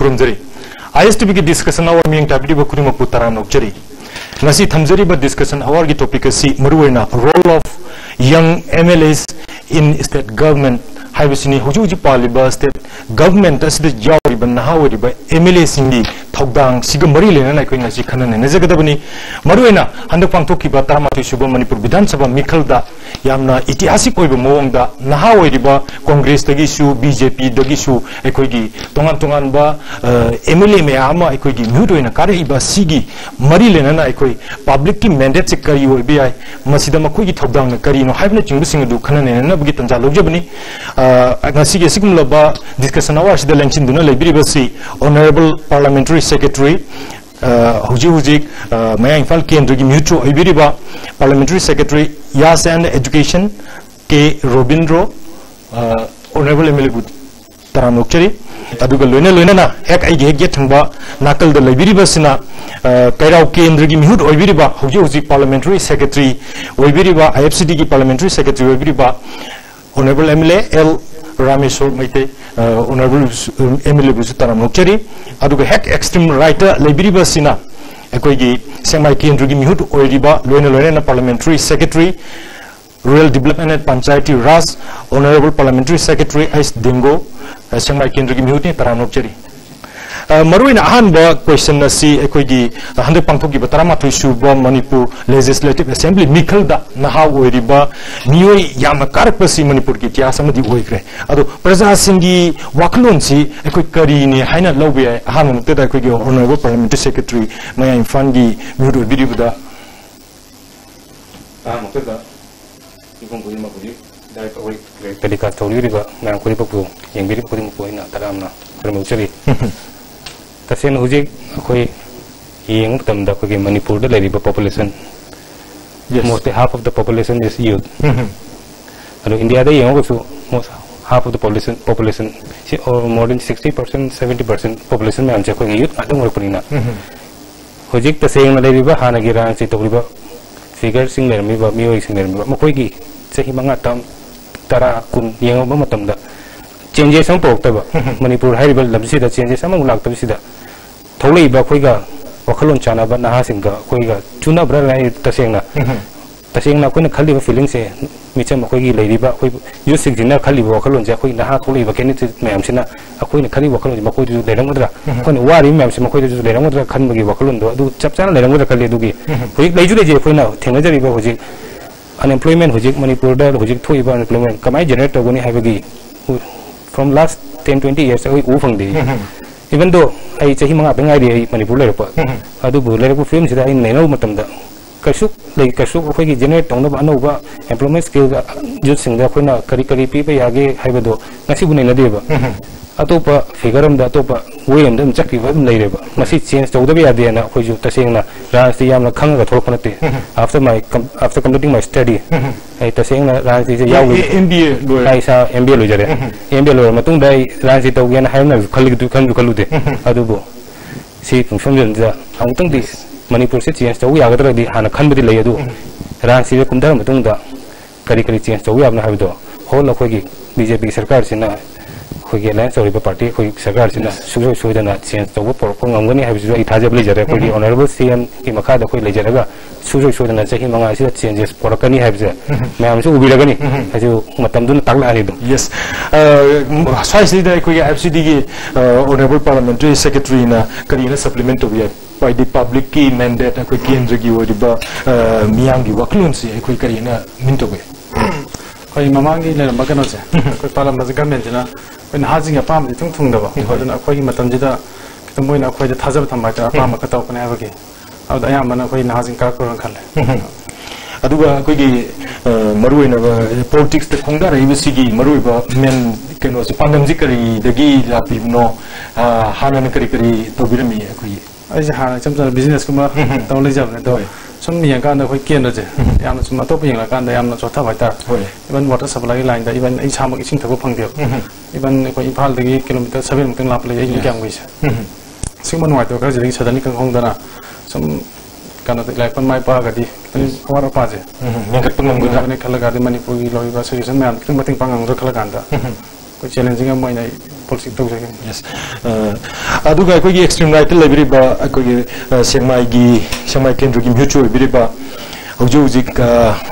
खुरुमजरी ISTB की discussion hour meeting type दी खुरी मपु तराम नोकजरी नसी थमजरी ब डिस्कशन आवर की टॉपिक सी मरुवेना role of young MLAs in state government हाइबसिनी हुजु पालिबा स्टेट गवर्नमेंट असद यावरिबा नहावरिबा MLA सिंगी थौदांग सिग मरी लेना नायखै ngasi खनने नजगदबनी मरुवेना हंदक पांथोकिबा तरामाथि सुबा मणिपुर विधानसभा मिखलदा यामना ऐतिहासिक ओइबा मोंगदा नहावरिबा कांग्रेस दगिसु बीजेपी दगिसु एखोइगी तोंगान तोंगान बा MLA मेयामा एखोइगी म्युटोइना कारेइबा सिगी मरी लेना नायखै पब्लिक की मैंडेट से करी ओइबे आइ मसिदा मखोइगी थौदांग करिनो हाइबना चिंगबसिंग दु खनने नबगी तंजा लोजबनी ngasi ge sigum loba discussion hour sida lengchin duna leibiribasi honorable parliamentary secretary huji maya infal kendra gi mutual ibiriba parliamentary secretary yas and education ke robindro honorable MLA good taram nokchari aduga loina na ek ai ge thangba nakal da leibiribasina kairau kendra gi mihut oibiriba huji parliamentary secretary oibiriba IFCD gi parliamentary secretary oibiriba Honorable MLA L. Rameshwar Maite, Honorable MLA Busu Taram Nokchari, aduga hek extreme writer Libiriba Sina, Ekoigi, Semai Kendrugi Mihut Oiriba, Loina Parliamentary Secretary, Rural Development and Panchayati Ras, Honorable Parliamentary Secretary Ais Dengo, Semai Kendrugi Mihut Taram Nokchari. Maruin ahanba question nasi ekoigi hande pangthoki batarama thuisuba Manipur Legislative Assembly mikhalda naha oiriba nioi yamna karpasi Manipur ki tia samadi oikre ado praja singi waklon si ekoi kari ni haina lobe ahan te da ekoigi honorable parliamentary secretary maya infangi mudo biribuda te da ibon buri ma buri dai oi telika tawriba na kuri papu yengbiri kuri mo ina taramna kermuchari तसेन हुजे कोई young तमदा कोई मणिपुर द लेरिबा population most half of the population is youth अरो India द young so most half of the population और more then 60% 70% population में अंचे कोई यूथ आदम वर्कनिना हुजे तसेन लेरिबा हाना गिरा से तोरिबा फिगर सिंग लेरमिबा मियोई सिंग लेरमिबा मकोई की सही मंगा तम तरा कुन यंग बा मतमदा changes ang pokta ba Manipur hai ribal labsi da changes amang lakta bisida tholei ba khoiga wakhalon chana ba naha singga khoiga chuna bra lai tasengna koina khali ba feeling se micham khoigi leiri ba khoi yu sing jina khali ba wakhalon ja khoi naha tholei ba keni mayam sina khoina khali wakhalon ma khoi ju lerang dra khoina wari mayam sima khoi ju lerang dra khan bagi wakhalon do du chap chana lerang dra khali dugi khoi leiju de je khoina thengna jari ba hoji unemployment hoji Manipur da hoji thoi ba unemployment kamai generate togoni haibagi from last 10-20 years I ufang de even though I chahi manga bengai de Manipur le pa adu bu le ko film sida I neno matam da kasuk khoi gi generate tong ba no ba employment skill ga youth sing da khoina kari pi ba yage haibado ngasi bu nei na de ba atopa figure am da atopa way am da chakki ba nei re ba ngasi change to da ba de na khoi ju taseng na rasti yam na khang ga thok panate after completing my study ai taseng na rasti je yaw MBA lawyer ai sa MBA lawyer jare MBA lawyer matung dai rasti to gen haim na khali du khan khalu de adu bo si function jen ja angtang dis Manipur se change to ya ga tra di hana khan bidi lei adu rasti be kumdar matung da kari change to ya na habido hol khoi gi BJP sarkar sina khoi ge lan sorry party khoi sarkar sina sujo da na change to por ngam gani habido I thaja bli jare khoi honorable CM ki makha da khoi le jare ga sujo da na chahi manga si changes por kani habido mayam su ubi lagani aju matam dun takla ani dum yes sai si da khoi FCD gi honorable parliamentary secretary na kari na supplement to bi by the public ki mandate khoi kendra gi odiba miyang gi waklun si khoi kari na minto be khoi mamangi le magano se khoi palam da government na khoi na hajing apam di tung da ba khoi na khoi matam ji da kitmoy na khoi da thajab tham ba ta apam ka taw kana ba ge aw da ayam na khoi na hajing ka ko ran khale aduga khoi gi marui na politics te khongda rai bi sigi marui ba men keno se pandam ji kari dagi la pi no hana na kari to birami khoi ai ja hana chamsa business kuma taw le jab ne do some yang kan da khoi ken da je yam sum atop yang la kan da yam na chotha bai ta even water supply line da even ai chamak ising thabo phang de even khoi imphal dagi kilometer 7 mutang lap le ai kyang wi se sing man wai to ka jing sadani kang hong da na some kan da lai pan mai pa ga di tani awar pa je yang kat pangam gu da ne khala ga di Manipur gi loi ba solution man tung bating pangang ro khala gan da challenging am moina policy to jage yes aduga ko gi extreme right library ba ko gi semai kendra gi mutual biriba Ujik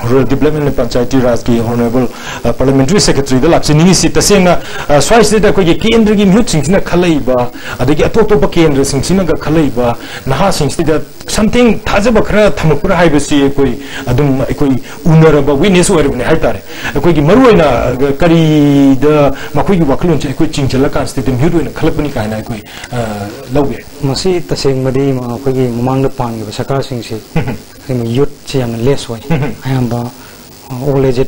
Rural Development Panchayati Raj ki Honorable Parliamentary Secretary the Lakshini si tasena Swai state ko ye kendra gi mute sing na khalai ba adagi ato to ba kendra sing sina ga khalai ba naha sing state something thaja ba khara thamapura hai basi koi adum koi unara ba witness ore ne hai tare koi gi maruina kari da makoi gi waklon che koi chingchala kan state mute ne khalapani kai na koi lawge masi taseng madi ma koi gi mamang da pan gi sakar sing si youth yang less way I am all aged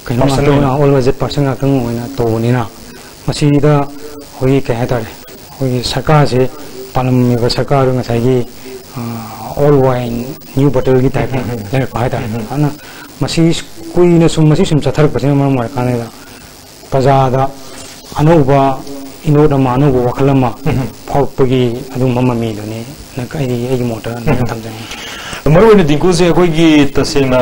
all aged person nga kang na to ni na masida hoi ka hatare hoi sarkar se palam me sarkar nga sai gi all wine new bottle gi type le ka hatare ana masi kui na sum chathar pa se mar ka ne da pajada anuba inoda manu go wakalama phokpagi adu mama mi do ni na kai ai motor na thamjang Marwani dingkose koi gi tasena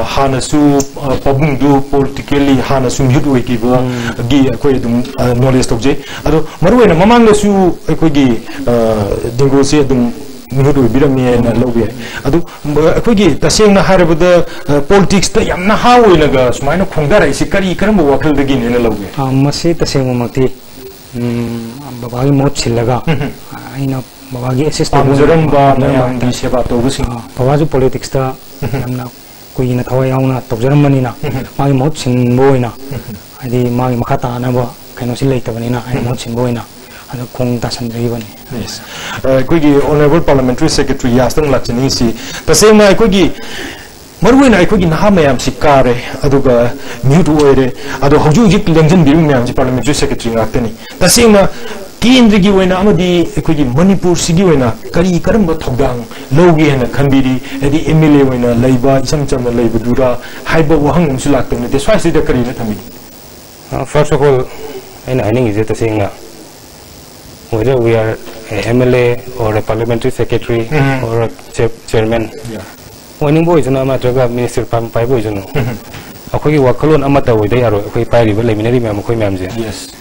hanasu pabungdu politically hanasu mute weki ba gi koi dum knowledge tokje ado marwani mamang su koi gi dingkose dum mute birami na lobe ado koi gi tasena harabada politics ta yamna hawi laga sumaina khongdara isi kari karam wakal dagi ne lobe masi tasena mamati babagi mot silaga aina babagi assistant jaram ba mayam di seba to busi babazu politics ta namna kuina thawai yauna tokjaram manina magi mot sin boina adi magi makata na ba kaino sil leitawani na ai mot sin boina ada khong ta sandri bani yes kuigi honorable parliamentary secretary yastang lachani si tasema kuigi marwena kuigi naha mayam sikare aduga mute oire adu hoju jik lengjan biru mayam si parliamentary secretary ngaktani tasema Kendra gi wena amadi kuigi Manipur sigi wena kari karamba thogdang logi hena khambiri edi MLA wena leiba isam cham leiba dura haiba wahang sulak tane de swai sida kari na thami first of all I think is it saying whether we are a MLA or a parliamentary secretary or a chairman when boys na ma traga minister pam pai boys no akoi wakalon amata woi dai aro akoi pai ri preliminary mem akoi mem je yes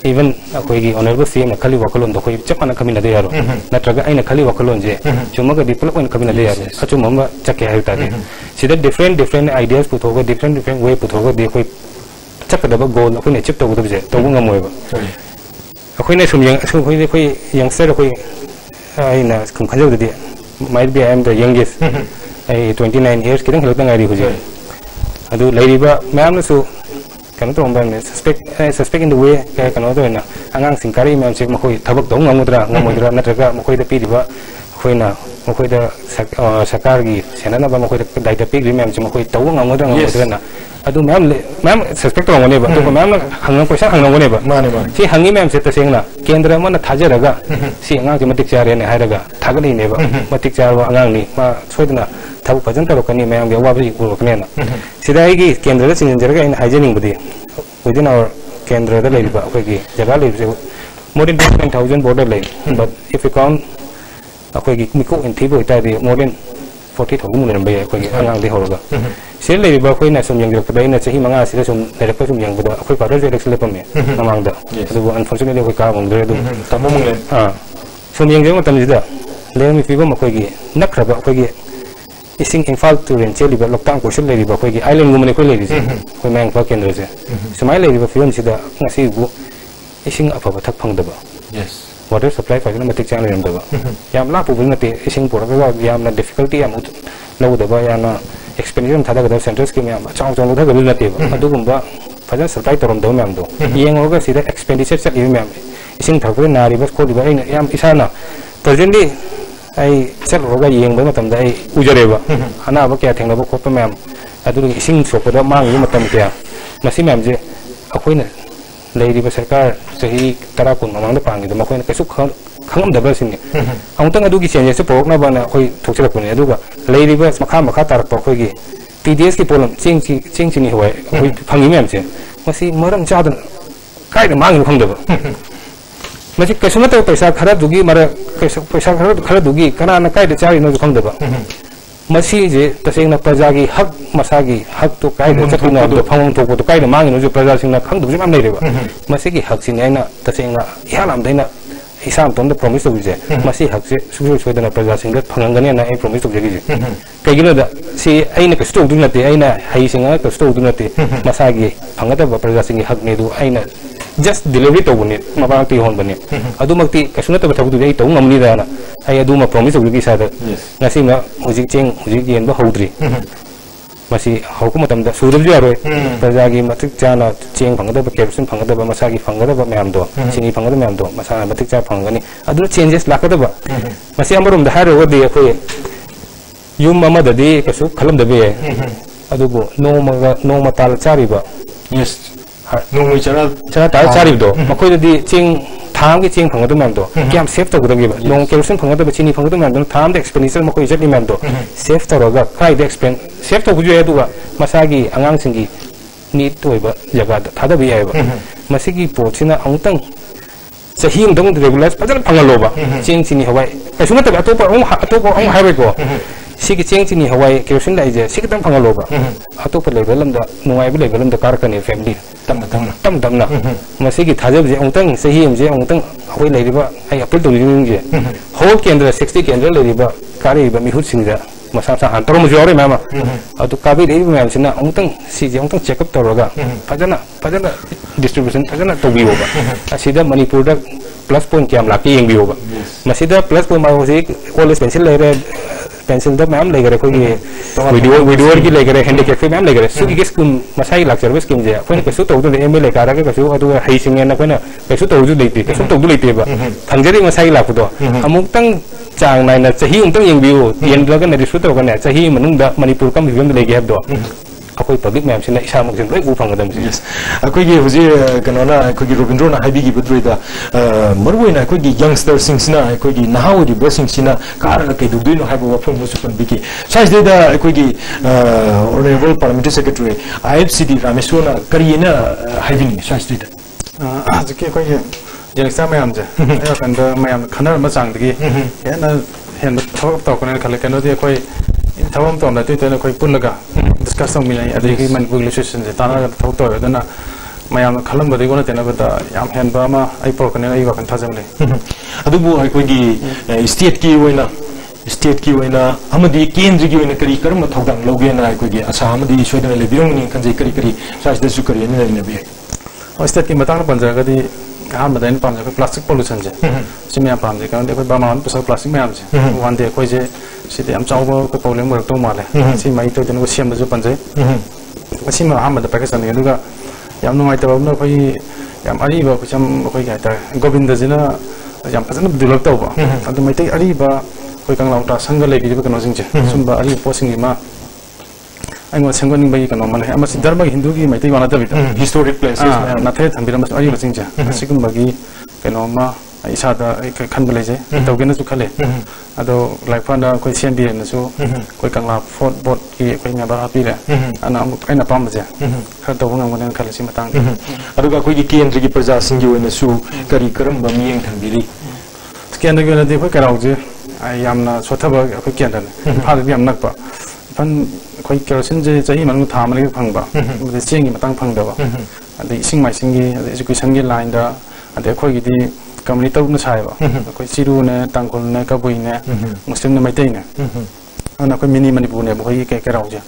even akoi honorable CM na khali wakalon do koi chapana kamina de yaro natraga aina khali wakalon je chumaga development kamina de yaro achu mamba chake hayta de sida different ideas puthoga different way puthoga de koi chakadaba goal akoi ne chip to gudu je to ngam moiba akoi ne sum yang koi youngster koi aina kum khajau de might be I am the youngest 29 years kidang helotang ari huje adu lairiba ma'am na su kan to mbang ne suspect in the way ka kan to na angang singkari ma'am se makoi thabak dong ngamudra natraga makoi da piriba khoi na makoi da sakar gi senana ba makoi da daita pigri ma'am se makoi taw ngamudra na adu ma'am suspect to ngone ba to ma'am hangang paisa hangang ngone ba mane ba si hangi ma'am se ta sengna kendra mana thajaraga si angang ki matik chare ne hairaga thagani ne ba matik charwa angang ni ma soidna tabu pajan taro kani ma'am ge wabi ku kane na sidai gi kendra da singin jaraga in hygienic budi within our kendra da lai ba akoi gi jaga lai more than 10,000 border lai but if you count akoi gi miko in thibo ita di more than 40,000 mun ba akoi gi angang de horoga sel lai ba akoi na sum yang jara kadai na chahi manga sida sum direct sum yang ba akoi pa rajai election lepam me namang da adu unfortunately akoi ka mong dre du tamong le sum yang jeng matam sida le mi fibo akoi gi nakraba akoi gi ising infal to rencheli ba loktang ko sul le ba akoi gi island ngumne ko le ri ko mang pa kendra se sumai le ba fion sida ngasi bu ising apa ba thak phang da ba yes water supply fa na matik chang le da ba yam la pu na te ising por ba yam na difficulty yam lo da ba ya na expenditure thada ga central scheme yam chang chang da ga na te ba adu gum ba fajan supply torom do yam do yeng oga sida expenditure chat yam ising thakre na ri ba ko di ba yam isana presently ai chat roga yeng ba matam da ai ujare ba ana ba kya thengna ba ko pa yam adu ising so ko da mang yu matam kya masi yam je akoi na leiri ba sarkar sahi tara kun mamang da pangi da makoi na kesu khangam da ba sin amutang adu gi change se porok na ba na koi thokchara kun adu ga leiri ba makha tar pa koi gi TDS ki problem ching ni hoi koi phangi mem che masi maram cha da kai da mang yu khang da ba masi kesu ma ta paisa khara dugi mara kesu paisa khara dugi kana na kai da cha ino khang da ba मसी जे तसेंगना प्रजा की हक मसा की हक तो काय दे चकना दो फंग थोको तो काय दे मांगिनो जो प्रजा सिंगना खंग दुजि माम लेरेबा मसी की हक सिंग आइना तसेंगना यालाम देना हिसाब तोंद प्रॉमिस तोबिजे मसी हक से सुसु सोदना प्रजा सिंग फंगंगने ना ए प्रॉमिस तोबिजे कगिनो दा सी आइना कस्तो दुनते आइना हाई सिंगा कस्तो दुनते मसा की फंगता प्रजा सिंग हक ने दु आइना just delivery to bune mabang ti hon bane adu makti kasuna to thabu dei to ngamni da na ai adu ma promise ugi sa da ngasi ma hujik cheng hujik yen ba hodri masi hauku matam da sudul ju aroi praja gi matik chana cheng phangada ba kerosene phangada ba masa gi phangada ba myam do chini phangada myam do masa matik cha phangani adu changes lakada ba masi amarum da haro de khoi yum mama da de kasu khalam da be adu go no ma tal chari ba yes nungui chara ta chari do makoi di ching tham ki ching phang do mam do kyam save to gudo gi ba nong kerosene phang do chini phang do mam do tham de expenditure makoi jati mam do save to ga kai de expense save to guju edu ga masagi angang singi ni to ba jaga thada bi ai ba masigi pochina angtang sahi ngdong regular pajan phangalo ba ching chini hawai kasuna ta atopa ong haibai ko sigi cheng chini hawai kerosene dai je sigi tam phangalo ba atopa level lam da nungai bu level lam da kar kan family tam na masigi thajab je ongtang sahi je ongtang hoi leiriba ai apple to ning je ho kendra 60 kendra leiriba kari ba mihut singja masa sa antaro mu jore mama atu kabi dei mama sina ongtang si je ongtang check up toroga pajana distribution pajana to biwa ba asida manipur da plus point kiam laki yeng biwa ba masida plus point ma hosi college pencil leire pencil da ma'am legare ko gi video ki legare handicap ma'am legare su ki skum masai lak service kim je ko ni pesu to de ml kara ke pesu adu hai singen na ko na pesu to ju leite pesu to du leite ba thangjari masai lak do amuk tang chang nai na chahi ung tang yeng biu yen la ga na risu to ga na chahi manung da manipur kam hibam lege hab do akoi public ma'am sina isa mak jin loi bu phang da yes akoi gi huji kanona akoi gi robindro na habi gi budri da marwoi na akoi gi youngster sing sina akoi gi nahawi di blessing sina kar ke du duino habo wa phom musu pan biki size de da akoi gi honorable parliamentary secretary IFCD ramesona karina haibini size de ajike akoi gi jengsa ma'am je ya kan da ma'am khanar ma chang digi yana hen thok to kon khale kan di akoi thawam to na te na koi pullaga discuss tong milai adigi manipur legislation je tana thok to dana mayam khalam badi gona tena bata yam hen ba ma ai por kan ai wa kan thajam le adubu ai koi gi state ki oina amadi kendri gi oina kari karma thodang loge na ai koi gi asa amadi soidana le birong ni kan je kari size de su kari ne ne be state ki matang panja ga di ham da in panja plastic pollution je simya pam je kan de koi ba ma plastic mayam je one day koi je sidi am chaw ko problem work to male si mai to den ko siam da ju panje asi ma ham da package an ga yam no mai ta ba koi yam ari ba ko cham koi ga ta govinda jina yam pasan develop to ba adu mai tai ari ba koi kang law ta sang le gi ba kan sing je sum ba ari po sing ma ai mo sang ning ba gi kan man ha ma si dharma hindu gi mai tai wana ta bi historic places na the tham bi ma ari ba sing je sigum ba gi kan ma isa da kan ba le je to gen su khale ado like fanda koi siam bi na su koi kang la fort bot ki koi nga ba pi le ana ai na pam je kha to ngam ngam khale si matang ado ga koi gi kendri gi praja sing gi oina su kari karam ba mi yeng thang bi ri kendri gi na de koi karau je ai yam na sotha ba koi kendra pha bi yam nak ba pan koi kerosene je chahi man tha ma le phang ba de cheng gi matang phang da ba ade sing mai sing gi education gi line da ade koi gi di community na sai ba koi siru ne tangkol ne kabui ne muslim ne mai tai ne ana koi mini manipur ne koi ke karau je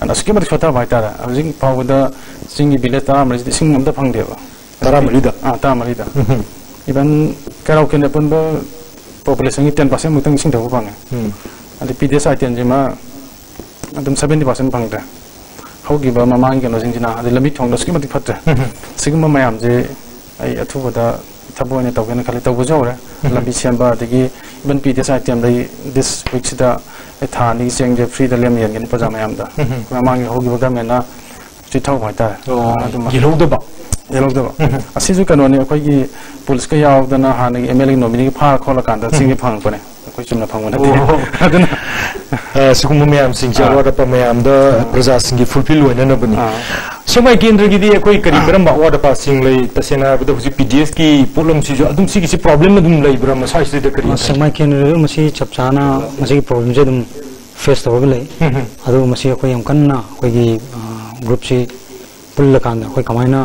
ana ski ma chota ba ta jing paw da sing gi bile ta ma sing am da phang de ba tara mari da iban karau ke ne pun ba population gi 10% mutang sing da ba ne ade pds item je ma adum 70% phang da hau gi ba ma mang ke no sing jina ade lamit thong da ski ma ti phat sigma mayam je ai athu ba da thabo ne to gen khali to bu jore lambi siamba degi ban pi desa item dai this week sida tha ni cheng je free da lem yen gen pajama yam da ma mang hogi ba men na chi thau ba ta yelo da ba asi ju kan ne koi gi police ka yaw da na ha ni ml nominee pha khola kan da sing phang ko ne koi chumna phang na de aduna sukum mayam sing jawa da pa mayam da praja sing gi fulfill hoina na bani semai kendra gi di koi kari karam ba order pa sing lai tasena bu da pds ki problem si jo adum si ki problem na dum lai bra ma sai da kari semai kendra masi chapchana masi problem je dum face तौर ले अदु मसी अखोय यम कन्ना अखोयगी group से पुल्ल कांदा अखोय कमायना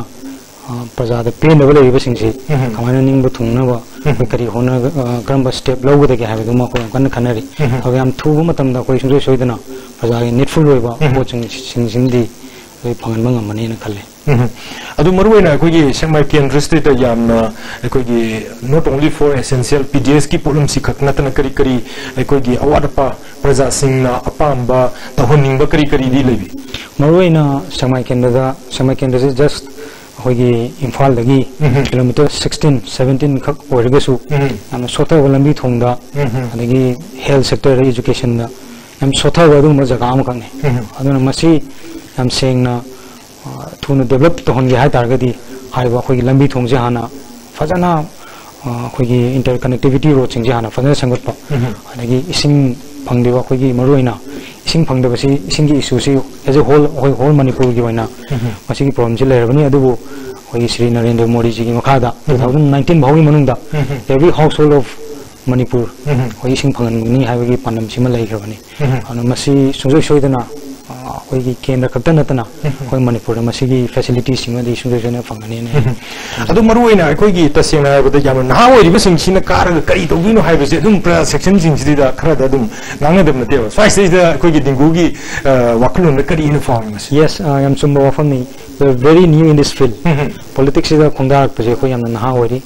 प्रजा the pen दबले Riba सिंगसी कमायना निंग थुंगनबा अखोय करी होना करम स्टेप लौगदे के हाबे दुमा अखोय कन्न खनरी अब याम थुबु मतम दा अखोय सुंदे सोयदना प्रजा गे नीडफुल होइबा पोचिंग सिंगसिंदी अखोय फंगन मंगमने न खले adu maruina akogi semai kendriste da yamna akogi not only for essential pds ki problem si khakna tan kari kari akogi awada praja singna apamba tahoningba kari kari di lebi maruina semai kendra just akogi imphal dagi kilometer 16 17 khak oirgasu am sota lambi thongda adagi health sector education da am sota wadu ma jaga am kangne aduna masi am sengna थुन develop तो होंगे high तारगदी Hyva कोई लंबी थोंग जे हाना फजना कोई inter connectivity road चिंग जे हाना फजना संगत पा अनेगी इसिंग फंगदेवा कोई मरुइना इसिंग फंगदेबसी इसिंग की इशू सी एज ए होल मणिपुर की वइना मसी की प्रॉब्लम जे लेरबनी अदुबो कोई श्री नरेंद्र मोदी जी की मखादा 2019 भावी मनुंगदा every household of Manipur कोई इसिंग फंगनी हाईवा पानम सिमा लेखरबनी अनु मसी सुजो सोइदना कोई केंद्र खत्ता नतना कोई मणिपुर मसीगी फैसिलिटी सिंग दी सुजोजन फंगनी ने अदु मरुइना कोई तसेना बद याम ना ओइरिबा सिंगसिना कार करी तौबिनो हाइबसे दुम प्रा सेक्शन सिंगसिदी दा खरा दा दुम नांगदम नते स्वाइस दा कोई दिंगुगी वाकलुन करी in form yes I am सुम्बा वफमी we are very new in this field politics is खोंगाक पजे कोई याम ना ओइरि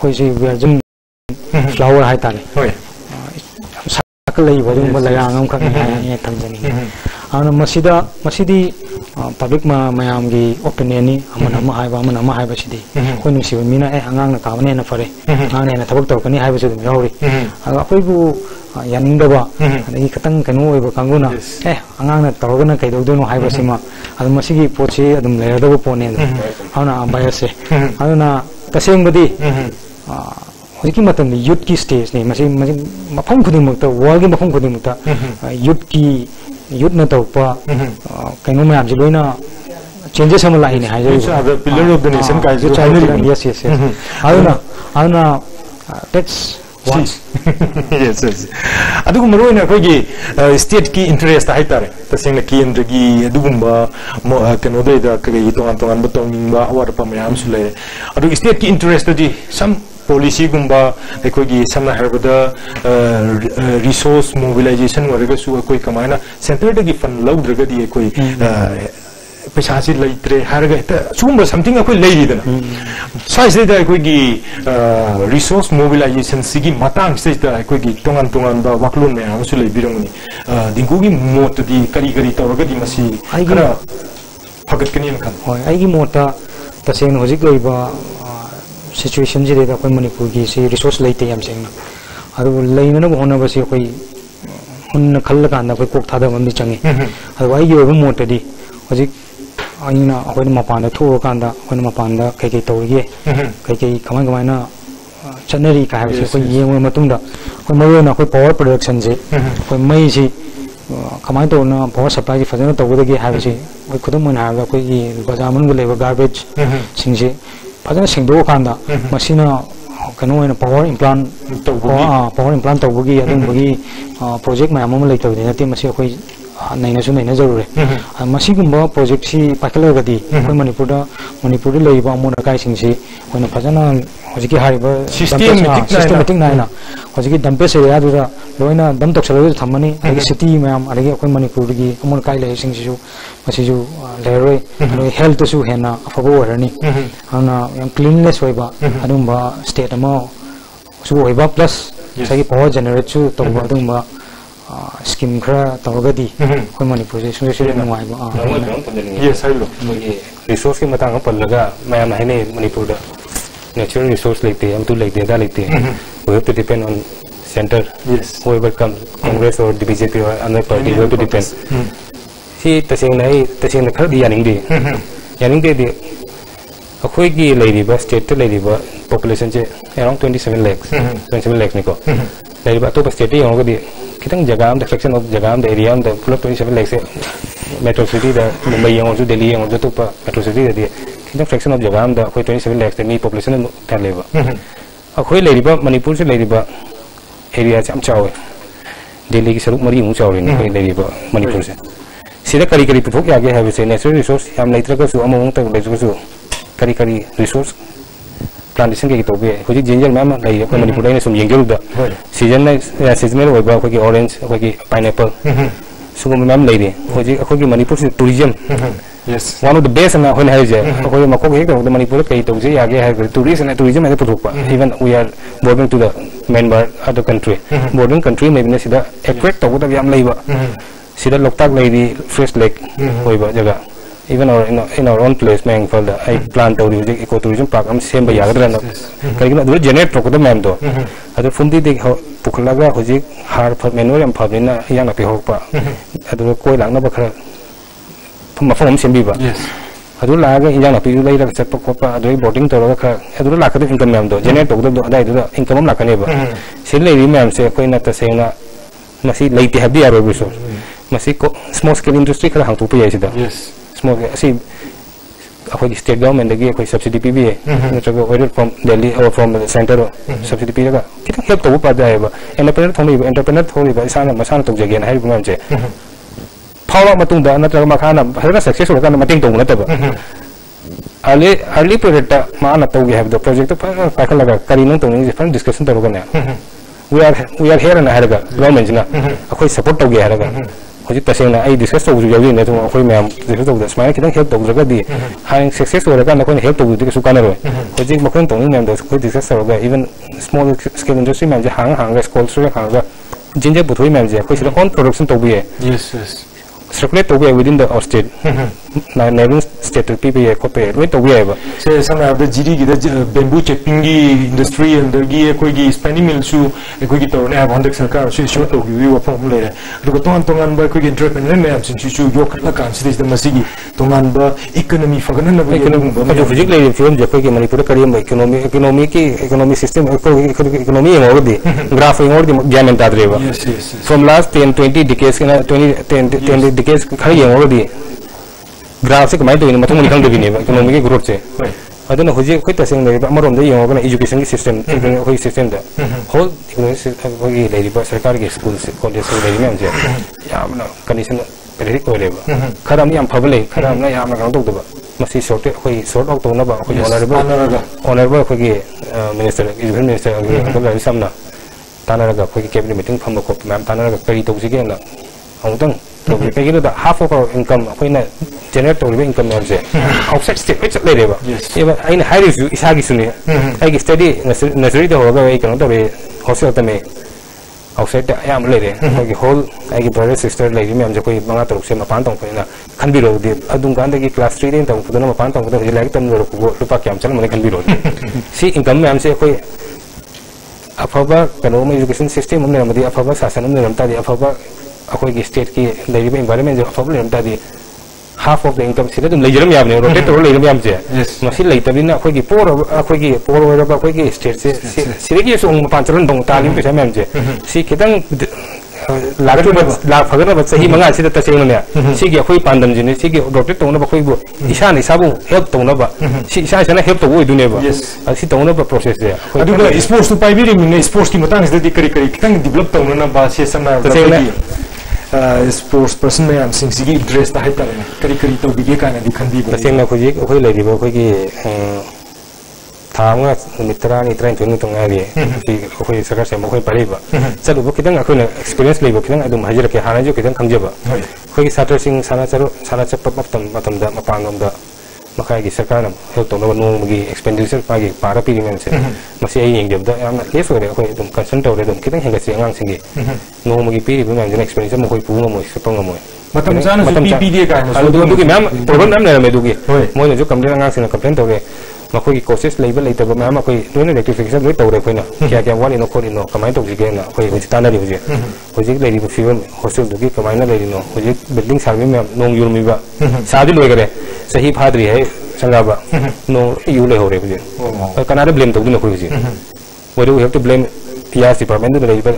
कोई जी वी आर जम फ्लावर हाइ ताले होय साकल लई वदुम बलायांगम खक ने थंजनी आना मसीदी पब्लिक मयाम की ओपिनियन नि अमन अमा हाइबा सिदी कोई नुसिब मीना ए अंगांग ना काबने ना फरे अंगांग ने थबक तौकनी हाइबा से यावरी अखोइबु यानिंगदबा अदगी खतंग कनो ओइबा कांगुना ए अंगांग ना तौगना कैदौदनो हाइबा सिमा अदु मसीगी पोछि अदुम लेरदबो पोने आना बायसे आना तसेंगबदी हजिकी मतम यूथ की स्टेज ने मसी मफम खुदिमक्ता वर्ल्ड की मफम खुदिमक्ता यूथ न तौपा कहीं में आप लोना चेंजेस हम लाइने हैं जो पिलर ऑफ द नेशन का जो चाइना यस यस आना that's yes adugu maruina koigi state ki interest hai tare tasengna kendra gi adugumba keno da kai tongan batongingba awar pa mayam sule adugu state ki interest di some policy gumba koigi samna herbada resource mobilization warga su koi kamaina center da gi fund lawdraga di koi पैसा से लेते हर गए तो सुबह something कोई ले ली देना size देता है कोई की resource mobilization सिगी मातांग से देता है कोई की तोंगान बा वाकलों में हम सुले बिरंगनी दिंगू की मोट दी करी तो रगत दी मसी करा फकत कनी हम खान आई की मोटा तसेन हो जिक बा situation जी देता कोई मणिपुर की से resource लेते हम सेंग अरे वो लेने ना होना बस ये कोई उन खल्ल का अंदर कोई कोक था दम चंगे अरे वही ये वो मोटे दी हो जिक अइना अखोइन मपान थोर कांदा अखोइन मपान कई तौरगे कई कमायना चनरी का है कोई येंग मतुंदा कोई मरुना कोई पावर प्रोडक्शन से कोई मई से कमाय तौना पावर सप्लाई से फजन तौगदगे है कोई खुदम मन है कोई बाजार मन लेबा गार्बेज सिंग से फजन सिंगदो कांदा मसीना कनो पावर इम्प्लांट तौबगी अदुमबगी प्रोजेक्ट मयाम अमा लेतबदि नते मसी कोई नैनसु नैना जरूरे मसीगुम्बा प्रोजेक्ट सी पाखलगदी कोई मणिपुर लेबा अमोन अकाइसिंग सी कोइना फजना हजिकी हारिबा सिस्टमेटिक नाइना हजिकी डंपेस एरिया दुदा लोइना दम तक्सलबो थमनी अगे सिटी मयाम अगे कोई मणिपुर गी अमोन काइ लेसिंग सिसु मसीजु लेरोय हेल्थ सु हेना अफबो वरनी आना यम क्लीननेस होइबा अदुम्बा स्टेट अमा सु होइबा प्लस सगी पावर जनरेट सु तोबा अदुम्बा स्कीम खरा तौगदी कोई मणिपुर से सुरे नुवाइबा यस हाइलो रिसोर्स की मतंग पल्लगा मयाम हाइने मणिपुर दा नेचुरल रिसोर्स लेते हम तो लेते दा लेते we have to depend on center whoever comes congress or the bjp or another party we have to depend si taseng khar di yaning de akhoi gi leiriba state to leiriba population je around 27 lakhs niko leiriba to state yong ga di kitang jaga am the fraction of jaga am the area am the full 27 lakhs metro city da mumbai yong ju delhi yong ju to pa metro city da kitang fraction of jaga am da akhoi 27 lakhs ni population ta leba akhoi leiriba manipur se leiriba area jam chawe Delhi की सरुक मरी मुंह चावरी ने लेबा मणिपुर से सिदा करी करी पुथोक यागे है से नेचुरल रिसोर्स हम लेत्रगसु अमोंग तक लेत्रगसु करी करी रिसोर्स प्लांटेशन के तौबे हुजी जिंजर मैम लई अखोय मणिपुर ने सुम येंगरुदा सीजनल ओइबा अखोय की ऑरेंज अखोय की पाइनएप्पल सुगम मैम लई रे हुजी अखोय की मणिपुर से tourism yes one of the best na when hai jai akhoi makok he ko manipur kai tawje yage hai tourism ase puthok pa even we are bordering to the Myanmar other country bordering country maybe sida attract to da yam leiba sida loktak lady fresh lake hoiba jaga even in our own place mang for the I plan to eco tourism park am sem ba yagadra na kai na do generate to da mam do adu fundi de puklaga hoji har manure am phabina yang na pi hokpa adu koi lang na ba khara मफम सेंबीबा अदु लागा इंजान अपि लैरा Chatap Copa अदु boating तोरगा खा अदु लाकद income ma'am दो generate तो दो अदाइ दो इनकम हम लाकनेबा सिल लेरी मैम से कोइ न तसेना मसी लैते हबि यारो बिसो मसी को स्मॉल स्केल इंडस्ट्री खरा हांतु पे यासिदा स्मॉल असि अखोइ स्टेट गवर्नमेंट दगी अखोइ सब्सिडी पीबी नत्रगा ऑर्डर फ्रॉम दिल्ली और फ्रॉम द सेंटर सब्सिडी पीरगा कितन हेल्प तो पादायबा एंटरप्रेन्योर थोंबा इसाना मसाना तोजगे न हाइबु मैम से फावा मतुंदा नत्रगा मखाना फरना सक्सेस होगा न मटिंग तोंग नतबा अर्ली प्रोजेक्ट माना तोगे हैव द प्रोजेक्ट तो पाखल लगा करी न तोंग फन डिस्कशन तरोगा न वी आर हियर न हरगा गवर्नमेंट ना अखोई सपोर्ट तोगे हरगा होजि तसेना आई डिस्कस तोगु जावि न तो अखोई मैम डिस्कस तोगदा स्माइल किदन हेल्प तोगरगा दी हाइन सक्सेस होरगा न कोन हेल्प तोगु दी सुकाना रो होजि मखन तोंग मैम दो कोई डिस्कस तरोगा even small scale industry ma'am जे हांग स्कूल से हांगा जिंजे बुथोई मैम जे कोई सिदा ऑन प्रोडक्शन तोगु है yes circulate to within the state neighboring state to people copy with the way say some of the gd the bamboo chipping industry and the koi gi spinning mill su koi gi to ne have on the sarkar so show to we were from le ru ton tongan ba koi entrepreneur me am chu yok la kan sidis the masigi tongan ba economy fagana na ba economy jo physics le film je koi gi manipur kariyam economy system economy ngor di graph ngor di gamen ta dreba from last 10 decades 10 decades khari ngor di graph se kamai to ni mathung ni khang de ni economy ki growth se aduna hoji koi tasing le amarom de yong ga education ki system koi system da whole koi le ba sarkar ki school se college se le me je yamna condition periodic ko le ba kharam yam phable kharam na yam na gang tok ba masi short koi short out to na ba koi honorable koi ki minister education minister ko la samna tanaraga koi cabinet meeting pham ko ma'am tanaraga kari to ji ge na amutang तो कहीं ना half of our income कोई ना generate तो रिवे income में से outside state में चले रहेगा ये बात आई ना high review इस आगे सुनिए आई की study नजरी तो होगा वही करना तो वे hostel तो में outside या हम ले रहे हैं कि whole आई की brother sister ले रही में हम जो कोई बंगा तो रुक से मपान तो कोई ना खन भी रोक दिए अदुम कांडे की class 3 दिन तो खुद ना मपान तो खुद ना लाइक तम रोक वो लुपा क्या हम चल मने खन भी रोक सी income में हमसे कोई अफवाह करो में education system हमने हमदी अफवाह शासन हमने रमता दिया अफवाह अखोई स्टेट की लेरिबे एनवायरनमेंट जो अफब लेम तादी हाफ ऑफ द इनकम सिदा तुम लेजरम याबने रोटेट तो लेजरम याम जे मसी लेतबिना अखोई की पोर ओरबा अखोई की स्टेट से सिदा की सो पांचरन दंग तालिम पैसा मैम जे सी खिदंग ला फगना बच्चा ही मंगा सिदा तसेन ने सी की अखोई पांदम जिने सी की रोटेट तो न बखोई बो इसा ने साबु हेल्प तो न बा सी इसा इसा हेल्प तो वो दुने बा सी तो न बा प्रोसेस जे अदुगा स्पोर्ट्स तो पाइबिरि मिने स्पोर्ट्स की मतंग सिदा करी खिदंग डेवलप तो न बा से सना sports person में हम सिंगसी की इंटरेस्ट है तारे करी करी तो बिगे का ना दिखन दी तसें ना खोजी कोई ले दिबो कोई की थांगा मित्रा नि ट्रेन चुनी तो ngaरी सी कोई सरकार से कोई परेबा चलो वो किदंग अखोई ना एक्सपीरियंस लेबो किदंग अदुम हाजिर के हाना जो किदंग खंगजेबा कोई साटर सिंह साना चप मतम दा मपांगम दा मखाई की सरकार ना हेल्प तो नो मगी एक्सपेंडिचर पागी पारा पीरी में से मसी आई इंग जब दा याम लेस हो रे कोई तुम कंसर्न तो रे तुम किदंग हेंगा से अंगांग सिंगे नो मगी पीरी में जन एक्सपेंडिचर म कोई पुंग मोय सपंग मोय मतम जान से पी दी का दुगी मैम प्रॉब्लम मैम ने दुगी मोय ने जो कंप्लेन अंगांग सिंग कंप्लेन तो रे मखोई कोशिश लेबल लेते बा मैम कोई लोने रेक्टिफिकेशन लोई तो रे कोई ना क्या क्या वाली नो कोली नो कमाई तो जिगे ना कोई होजी ताना रे होजी होजी लेरी बो फिवन हॉस्टल दुगी कमाई ना लेरी नो होजी बिल्डिंग सार्वे में नोंग युरमी बा शादी लोय करे सही फादरी है संगाबा नो युले हो रे होजी कनारे ब्लेम तो दुनो होजी we do have to blame PR department दे लेबा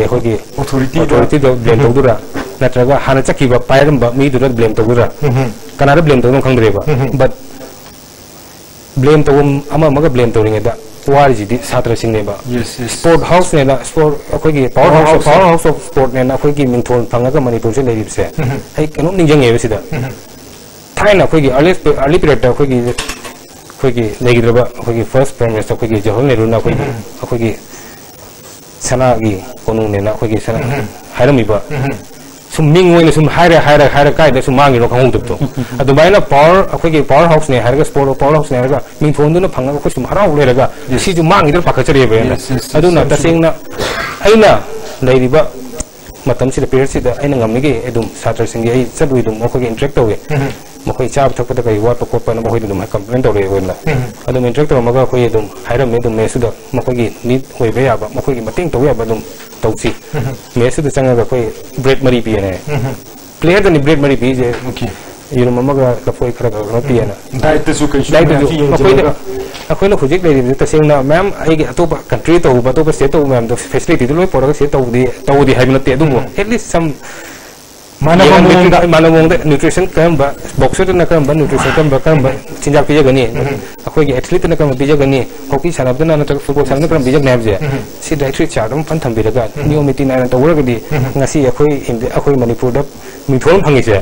कोई ऑथोरिटी दो ब्लेम तो दुरा नत्रगा हाना चकीबा पायरम बा मी दुरा ब्लेम तो दुरा कनारे ब्लेम तो नो खंगरेबा बट ब्लेम तो अमा मगा ब्लेम तो रिंगे दा वारीजिदी छात्र सिंगनेबा Yes, yes. स्पोर्ट हाउस नेना स्पोर्ट अखोगी पावर हाउस ऑफ स्पोर्ट नेना अखोगी मिंथोन फंगागा मणिपुर से लेरिबसे आई कनो निंजंगे बेसिदा थाइना अखोगी अर्ली पीरियड अखोगी अखोगी लेगिद्रबा अखोगी फर्स्ट प्राइम मिनिस्टर अखोगी जवाहरलाल नेहरू ना अखोगी सनागी कोनु नेना अखोगी सना हायरमिबा सुम मिंग ओइना सुम हायरा कायदा सुम मांगी रो खंगदबतो अदुबाइना पावर अखोगी पावर हाउस ने हायरगा स्पोर्ट पावर हाउस ने हायरगा मिंथोंदुना फंगा अखो सुम हराउ लेरगा सिजु मांगी दर पाखचरेबे अदुना तसेंगना अइना लेरिबा मतम सिदा पीरियड सिदा अइना ngamnigi edum छात्र सिंगे ai चबुइ दुम अखोगी interact तौवे मखोई चाब थकपदा kai wat ko pa na mokoi dum complain tawre oina adum interact tawra maga khoi dum hairam me dum mesuda mokoi ni hoi be aba mokoi mating tawi aba dum tawsi mesuda changa khoi bread mari pi ne player da ni bread mari pi je okay you know maga la foi khara ga pi na diet su kai akhoi na khujik le ta singna ma'am ai ge atopa country to ba to state to ma'am the facility loi pora se tawdi haibna te dum at least some मानव nutrition कम boxer कम nutrition कम चिंजा पीजगनी अखोई athlete कम पीजगनी hockey सानबदना नत्र फुटबॉल सानबदना कम पीजगने हाबजे सी डाइटरी चार्ट फन थंबिरगा नियमिति नायन तवरगदी ngasi अखोई मणिपुर द मिथोन फंगिसे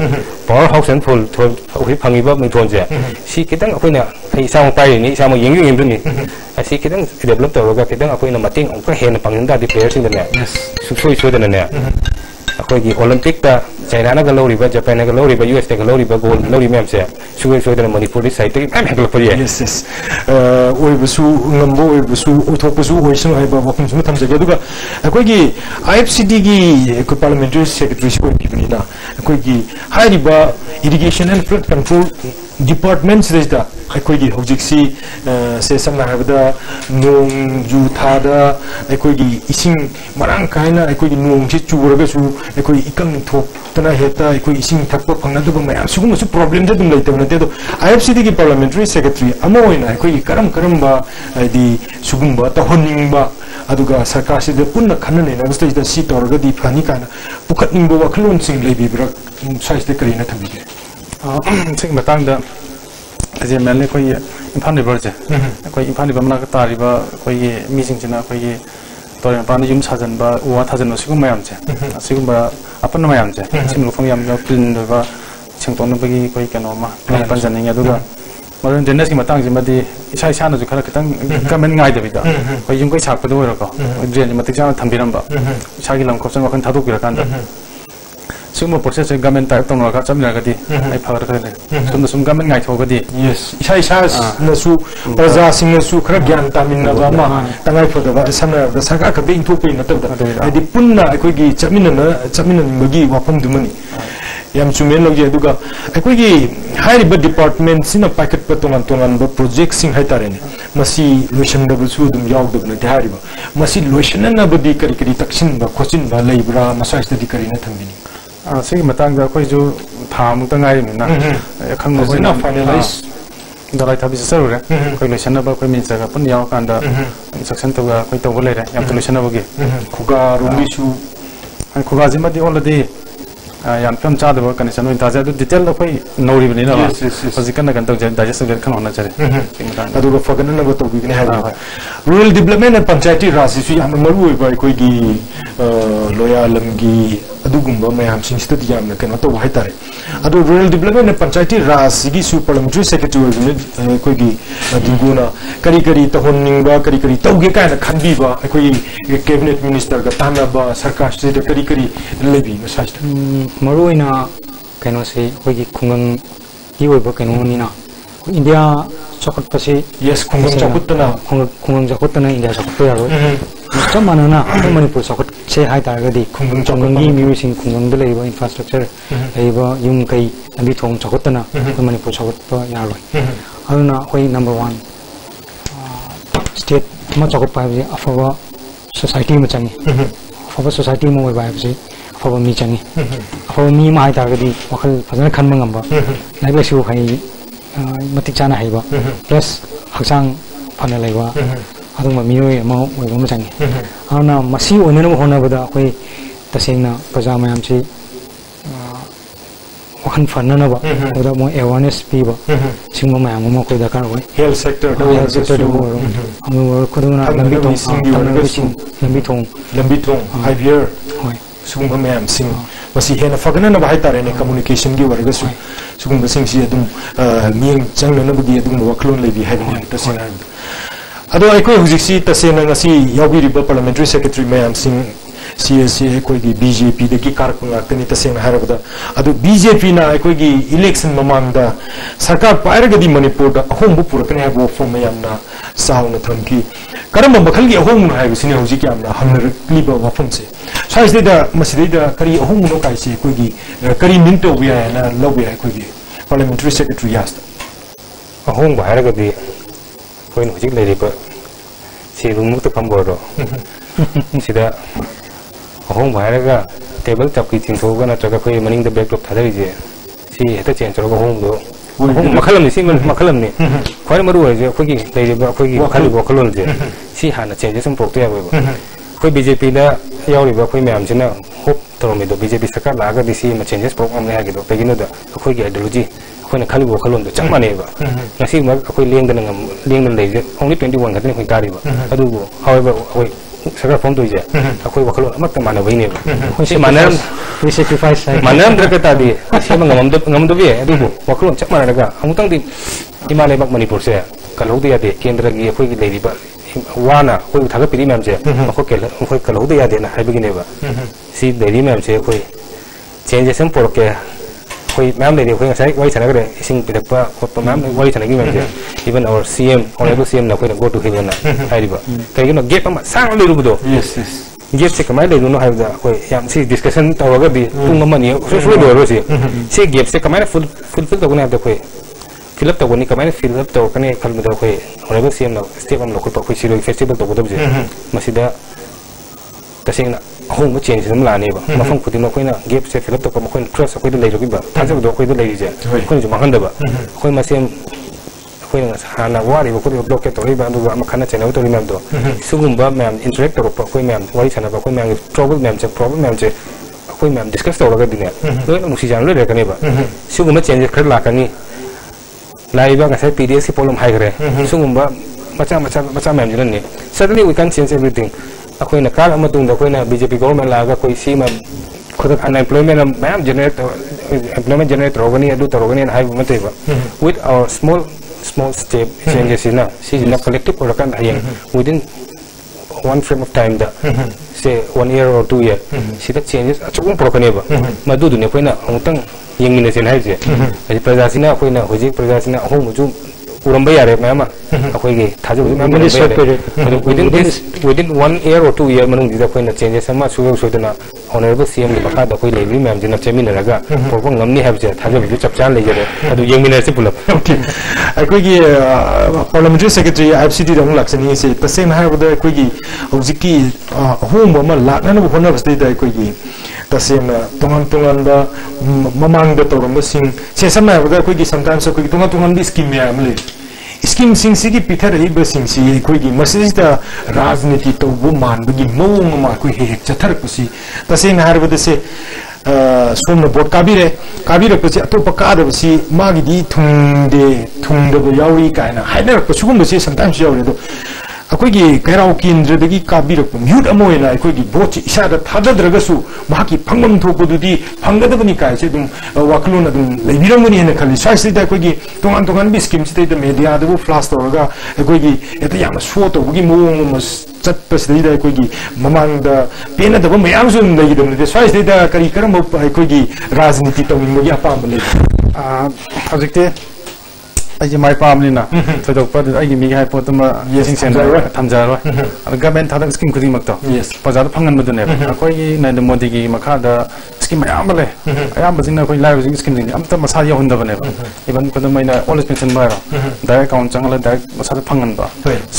पावर हाउस एंड फुल अखोई फंगिबा मिथोन जे सी कितंग अखोइना इसाम पाइनि इसाम येंगि येंदुनि asi कितंग डेवलप तवरगा कितंग अखोइना मतिंग अंक हेन पंगिंदा दि प्लेयर्स सिंगने सुसोई सोदने अखोई ओलंपिक ता चाइना ना गलोरीबा जापान ना गलोरीबा यूएस ते गलोरीबा गोल लोरी मैम से सुगे सोदन मणिपुर साइड ते मैम हेगल परि yes yes ओइ बसु ngамबो ओइ बसु उथोक बसु ओइसन हाइबा वकम सम थमजगे दुगा अखोई की आईएफसीडी की को पार्लियामेंट्री सेक्रेटरी को किबनिना अखोई की हाइरिबा irrigation and flood control departments रेजदा अखोई की हौजिक्सी से समना हाबदा नोंग जु थादा अखोई की इसिंग मरांग कायना अखोई की नोंग से चुरगसु अखोई इकंग थोपतना हेता अखोई इसिंग थकप फंगनादुबा मयाम सुगुमसु प्रॉब्लम जे दुम लेते नते तो आईएफसीडी की पार्लियामेंट्री सेक्रेटरी अमा होइना अखोई करम करमबा दि सुगुमबा तहोनिंगबा अदुगा सरकार से पुनः खनने नगस्ते द सी तोरगदी फनी काना पुखतनिंगबा वखलोन सिंग लेबिब्रा साइज करीना थबिगे सिंग मतंग द जे मेले कोई इम्फान रिवर जे कोई इम्फान रिवर मना तारिबा कोई मीसिंग जना कोई तोरे पानी युम साजनबा उवा थाजन सिगुम मयाम जे सिगुमबा अपन मयाम जे सिम लुफंग याम क्लीन बा सिंगतोनबगी कोई कनोमा पंजनिंग अदुगा मरन जेनेस की मतंग जिमदी इसा इसा न खरा खतंग गवर्नमेंट गाइड बिदा कोई युम कोई छापदो होरको ड्रेन मतिक जाना थंबिरंबा इसागी लम खोसन वखन थादो पिरकांदा सिम प्रोसेस गवर्नमेंट टाइप तोन का चमनागदी आई फगर खले सुम गवर्नमेंट गाइड होगदी यस इसा इसा नसु प्रजा सिंह नसु खरा ज्ञान तामिनबा मा तंगाई फदबा समना सरकार का बेंग थोपै नतबदा आदि पुन्ना अखोगी चमिननिंबगी वाफम दुमनी याम चुमेन लगे दुगा अखोगी हाइरिबा डिपार्टमेंट सिना पैकेट प तोंगान प्रोजेक्ट सिंग हाइतारेने मसी लोइसनदबसु दुम यावदबने हाइरिबा मसी लोइसननबदी करी करी तक्सिन बा खोचिन बा लेब्रा मसाइस्टदी करीना थंबिनी सिगी मतंग दा कोई जो थामुत गाइना खंगो होइना फाइनलाइज दलाई थाबि सरुरे कोई लोइसनबा कोई मिनिस्टर का पुन याव कांदा इंस्ट्रक्शन तोगा कोई तोगो लेरे याम तो लोइसनबगी खुगा रोमिसु खुगा जिमदी ओलदी याम कम चादबो कंडीशन ओइन ताजा डिटेल कोई नौरी बनी ना हजिकन गन तो डाइजेस्ट कर खन होना चाहिए अदुगा फगन न बतो बिगने है रूरल डेवलपमेंट एंड पंचायती राज सु याम मरु ओइ बाय कोई गी लोया लमगी अदुगुंबा मयाम सिंस्टदी याम कनो तो हाय तारे अदु रूरल डेवलपमेंट एंड पंचायती राज गी सु पार्लियामेंट्री सेक्रेटरी कोई गी दिगुना करी करी तहोनिंगबा करी करी तौगे काना खनबीबा कोई कैबिनेट मिनिस्टर का तानाबा सरकार से करी करी लेबी मसाज मरुइना कनो से होगी खुंगंग की ओइबो कनोनिना इंडिया चौकटपसे यस खुंगंग चौकटना इंडिया चौकट यारो सब मानना मणिपुर चौकट से हाय तारगदी खुंगंग चौगंगी म्यूजिक खुंगंग द लेबो इंफ्रास्ट्रक्चर लेबो युम कई लंबी थोंग चौकटना मणिपुर चौकट यारो अरुना होई नंबर 1 स्टेट मा चौकट पाबजे अफवा सोसाइटी में चंगी अफवा सोसाइटी में ओइ बाबजे अफवा मी चंगी अफवा मी मा हाय तारगदी वखल फजन खनम ngamba लाइक लेसु हाई मतिक चाना हाइबा प्लस हक्सांग फना लेबा अदुम मियोय अमा ओइबो म चंगी आना मसी ओइनन होनबदा अखोई तसेंगना प्रजा मयाम से wakan fana na ba udah mau awareness pi ba semua memang mau kau dah kan boy health sector tu kudu na lambi tong IVR sugumba मैम सिंह मसी हेन फगना न बाय तारे ने कम्युनिकेशन की वर्ग सु sugumba सिंह सी अदुम मियंग चंग न बगी अदुम वखलोन लेबी हाइबने तसेना अदो आइको हुजिक्सी तसेना ngasi याबिरिबा पार्लियामेंट्री सेक्रेटरी मैम सिंह CSA कोई BJP दकी कारकुंगा तनी तसेना हारबदा अदो BJP ना कोई इलेक्शन ममांगदा सरकार पायरगदी मणिपुर दा अहोंबु पुरकने हाबो फॉर्म यामना साउन थमकी करम मखल की अहोंग हाइबसिने हुजिक यामना हमनरलिबा वफम से साइसदा मसिदा करी अहोंग नो काइसे कोई करी मिंटो बिया ना लबे कोई पार्लियामेंट्री सेक्रेटरी यास्ट अहोंग हारगदी कोई हुजिक लेरिबा सिरुमुक्त फंबोरो सिदा अहोंग हारगा टेबल चपकी चिंथोगा नत्रगा कोई मनिंग द बैकड्रॉप थादरिजे सी हेता चेंज करगा अहोंग दो मखलम सी मखलम ने खोय मरु है कोई लेरिबा कोई वखल वखलोल जे सी हाना चेंजेस हम पोक्तो याबो कोई बीजेपी दा यावरिबा कोई मैम सिना होप तरोमिदो बीजेपी सरकार लागा दिसी म चेंजेस प्रोग्राम ने हागिदो पेगिनो दा कोई की आइडियोलॉजी कोई खल वखलोल दो चक मानेबा ngasi ma कोई लेंगदन लेजे ओनली 21 खतने कोई गारिबा अदुगो हावेबा कोई सरकार फोन तो जे कोई वखलोल अमत माना वइनेबा कोई मानम we sacrifice manam drakata di sema ngamdo bi adugo waklon chak maraga amutang di himale bak manipur se kalhodi ya de kendra gi khoi gi lebi ba wana khoi thaga piri mam je khoi kel khoi kalhodi ya de na haibigi ne ba si lebi mam se khoi changes sem por ke khoi mam le de khoi sai wai chana gre sing pidak pa khot mam wai chana gi mam je even our CM honorable CM na khoi go to him na haiba kai gi no gap ma sang le ru do yes gap se kamai le no haibda khoi yam si discussion tawaga bi tung mani so do ro si gap se kamai fulfill to guna da khoi fill up to guni kamai fill up to kane khal da khoi honorable CM na step am lo khoi pa khoi siro festival to godab je masida tasing hong change nam la ne ba mafang khuti ma khoi na gap se fill up to ko khoi trust khoi da lai ro bi ba thaja do khoi da lai je khoi ju mahan da ba khoi ma sem khoi na hana wari ko ko block to ri ba do ma khana channel to ri mam do sugumba mam interact to ko khoi mam wari chana ba khoi mam trouble mam che problem mam che khoi mam discuss to ga dine do no si jan le ka ne ba sugumba change khar la ka ni lai ba ga sai PDS problem hai gre sugumba macha mam jin ne suddenly we can change everything akhoi na kal amatung da khoi na BJP government la ga koi si ma khod unemployment mam generate employment generate rogani adu to rogani hai ma te ba with our small step changes in a collective or within one frame of time da say 1 year or 2 year see the changes achung prokaneba madu du ne koina amutang yengmine sen haije ai prajasina koina hoji prajasina ho muju uramba yare mama akoi ge thaju within 1 year or 2 year manung dida koina changes ama suyo soidana honorable CM ni baka da koi lebi ma'am jina chemina raga porbo ngamni habje thaju bi chapchan lejare adu yengmine se pulap okay akoi ge parliamentary secretary IFCT dong laksani se tasem ha boda akoi ge hojiki home ma lakna no hona basti da akoi ge tasem tongan da mamang da torom sing se samna boda akoi ge sometimes akoi tongan bi scheme ya amle scheme sing sigi pitha rahi ba sing si akoi ge message da rajniti to bu man bi mong ma akoi he chathar pusi tasem ha boda se सोमना board काबीरे पसे अतोप कादबसी मागिदी थुंदब यावी कायना हाइनरप सुगुमबसी sometimes यावरे दो अखोगी कैराव केंद्रदगी काबीरप mute अमोयना अखोगी बोच इसादा थादद्रगसु माकी फंगम थोपदुदी फंगदबनी कायसे दुम वाकलोन दुम लेबिरमनी हेन खली साइसदा अखोगी तोंगान बि स्कीम सिते द मीडिया दबु फ्लाश तोरगा अखोगी एत याम सो तोबगी मोंग चटपसदा अखोगी ममांग द पेन दब मयाम सुन लगिदम दे साइसदा करी करम अखोगी राजनीति तोंगिंगि अपाम ले हजिकते आई माइ पामनिना थोदोप आई मी हाइ पोतमा येसिंग सेंटर थमजारो गवर्नमेंट थादक स्कीम खुदी मक्तो प्रजा फंगन मदने अखोई नरेंद्र मोदी की मखादा स्कीम मयाम ले अयाम बजिना कोई लाइव स्कीम जिंग अमता मसा यहुंदबने इवन कोदमैना ओल्ड पेंशन बारो डायरेक्ट अकाउंट चंगला डायरेक्ट मसा फंगन बा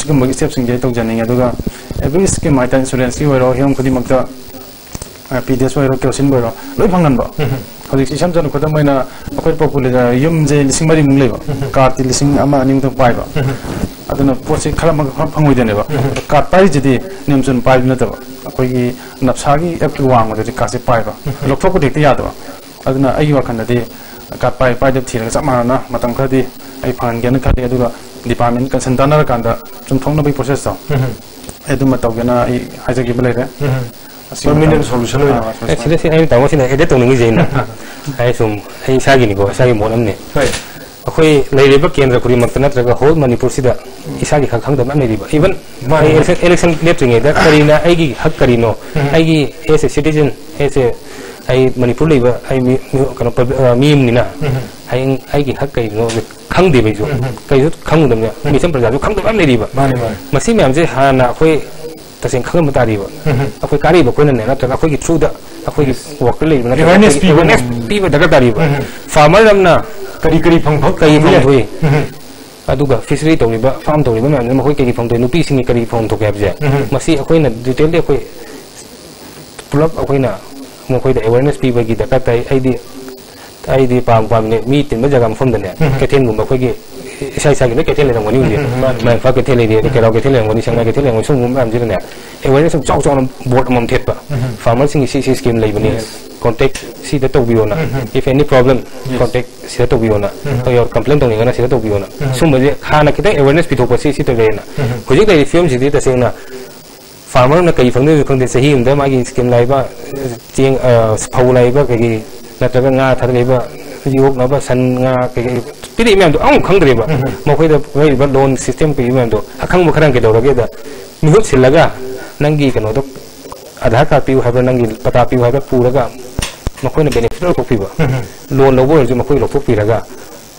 स्कीम बगी स्टेप सिंग जे तो जनिंग अदुगा एवरी स्कीम माइटा इंश्योरेंस की वरो हिम खुदी मक्ता PDS वरो केसिन वरो लोई फंगन बा हजिक सिसम जन कोदमैना अखोई पॉपुलर युम जे लिसिंग मरि मुंग लेबा कार्ड लिसिंग अमा अनिंग तो पाइबा अदुना पोसे खलम फंगोइदनेबा कार्ड पाइ जदि निमजुन पाइ नतबा अखोई नपसागी एप की वांग मदि कासे पाइबा लोकथोक देखते यादबा अदुना अई वखनदि kat pai de thira chap marana matam khadi ai phan gen khadi aduga department consent tanar kanda chum thongna bi process to edu ma tawgena ai hajagi belere permanent solution sida si ai tawo sina edit tong ngi jeina ai sum ai sagi ni go sagi monam ne akoi leiriba kendra kuri maktana traga whole manipur sida isagi khang da mai riba even election lepting da karina aigi hak karino aigi as a citizen as a ai manipur leiba ai mi kana mi nina ai aigi hak karino khang de bejo kai ju khang dam ya mi sam praja ju khang da mai riba masi myam je hana akoi taseng khang ma ta riba akoi kari ba koina ne na traga akoi ki through da akoi ki work leiba na awareness people daga ta riba farmer ramna kari phang kari phang thui aduga fishery tawriba farm tawriba ma na khoi kari phang thui nupi singi kari phang thok yab je masi akoi na detail de akoi pulap akoi na mo khoi da awareness pi bagi da ka tai id pam ne mi tin ba jaga mfom da ne kethen gum ba khoi gi sai sai ne kethen le ngoni ji ma fa kethen le de ke raw kethen le ngoni sang na kethen le ngoni sung mum am ji ne awareness chok chok board mom thet ba farmer singi si scheme le bani contact si the tobiona if any problem contact si the tobiona to your complaint tong ngana si the tobiona sum je khana kita awareness pi thok si si to rena hujik dai film si ta seng na farmer na kai phang de khang de sahi um da ma gi scheme lai ba ching phau lai ba ke gi na ta nga thar le ba yuk na ba san nga ke pi de mem do ang khang de ba mo khoi da wei ba loan system ke mem do akhang mo kharang ke do ge da mi hut silaga nangi kano do adhar card piu haba nangi pata piu haba puraga makoina benefit lo kopiba loan lo bo ju makoi lo kopiraga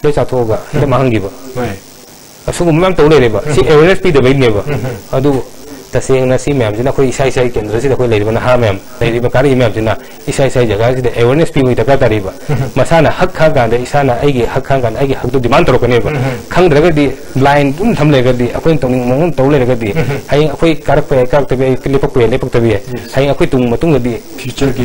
le cha thoga le mahangi ba asu mum to le ba si awareness pi de bai ne ba adu taseng na si mem jina khoi sai sai kendra si da khoi le ba na ha mem le ba kari mem jina isai sai jaga si de awareness pi wi da ka tari ba masana hak kha ga de isana ai gi hak kha ga ai gi hak do demand ro ka ne ba khang dra ga di blind dum tham le ga di akoi tong mong to le ga di hai akoi karak pe karak te be le pak pe le pak te be hai akoi tung matung ga di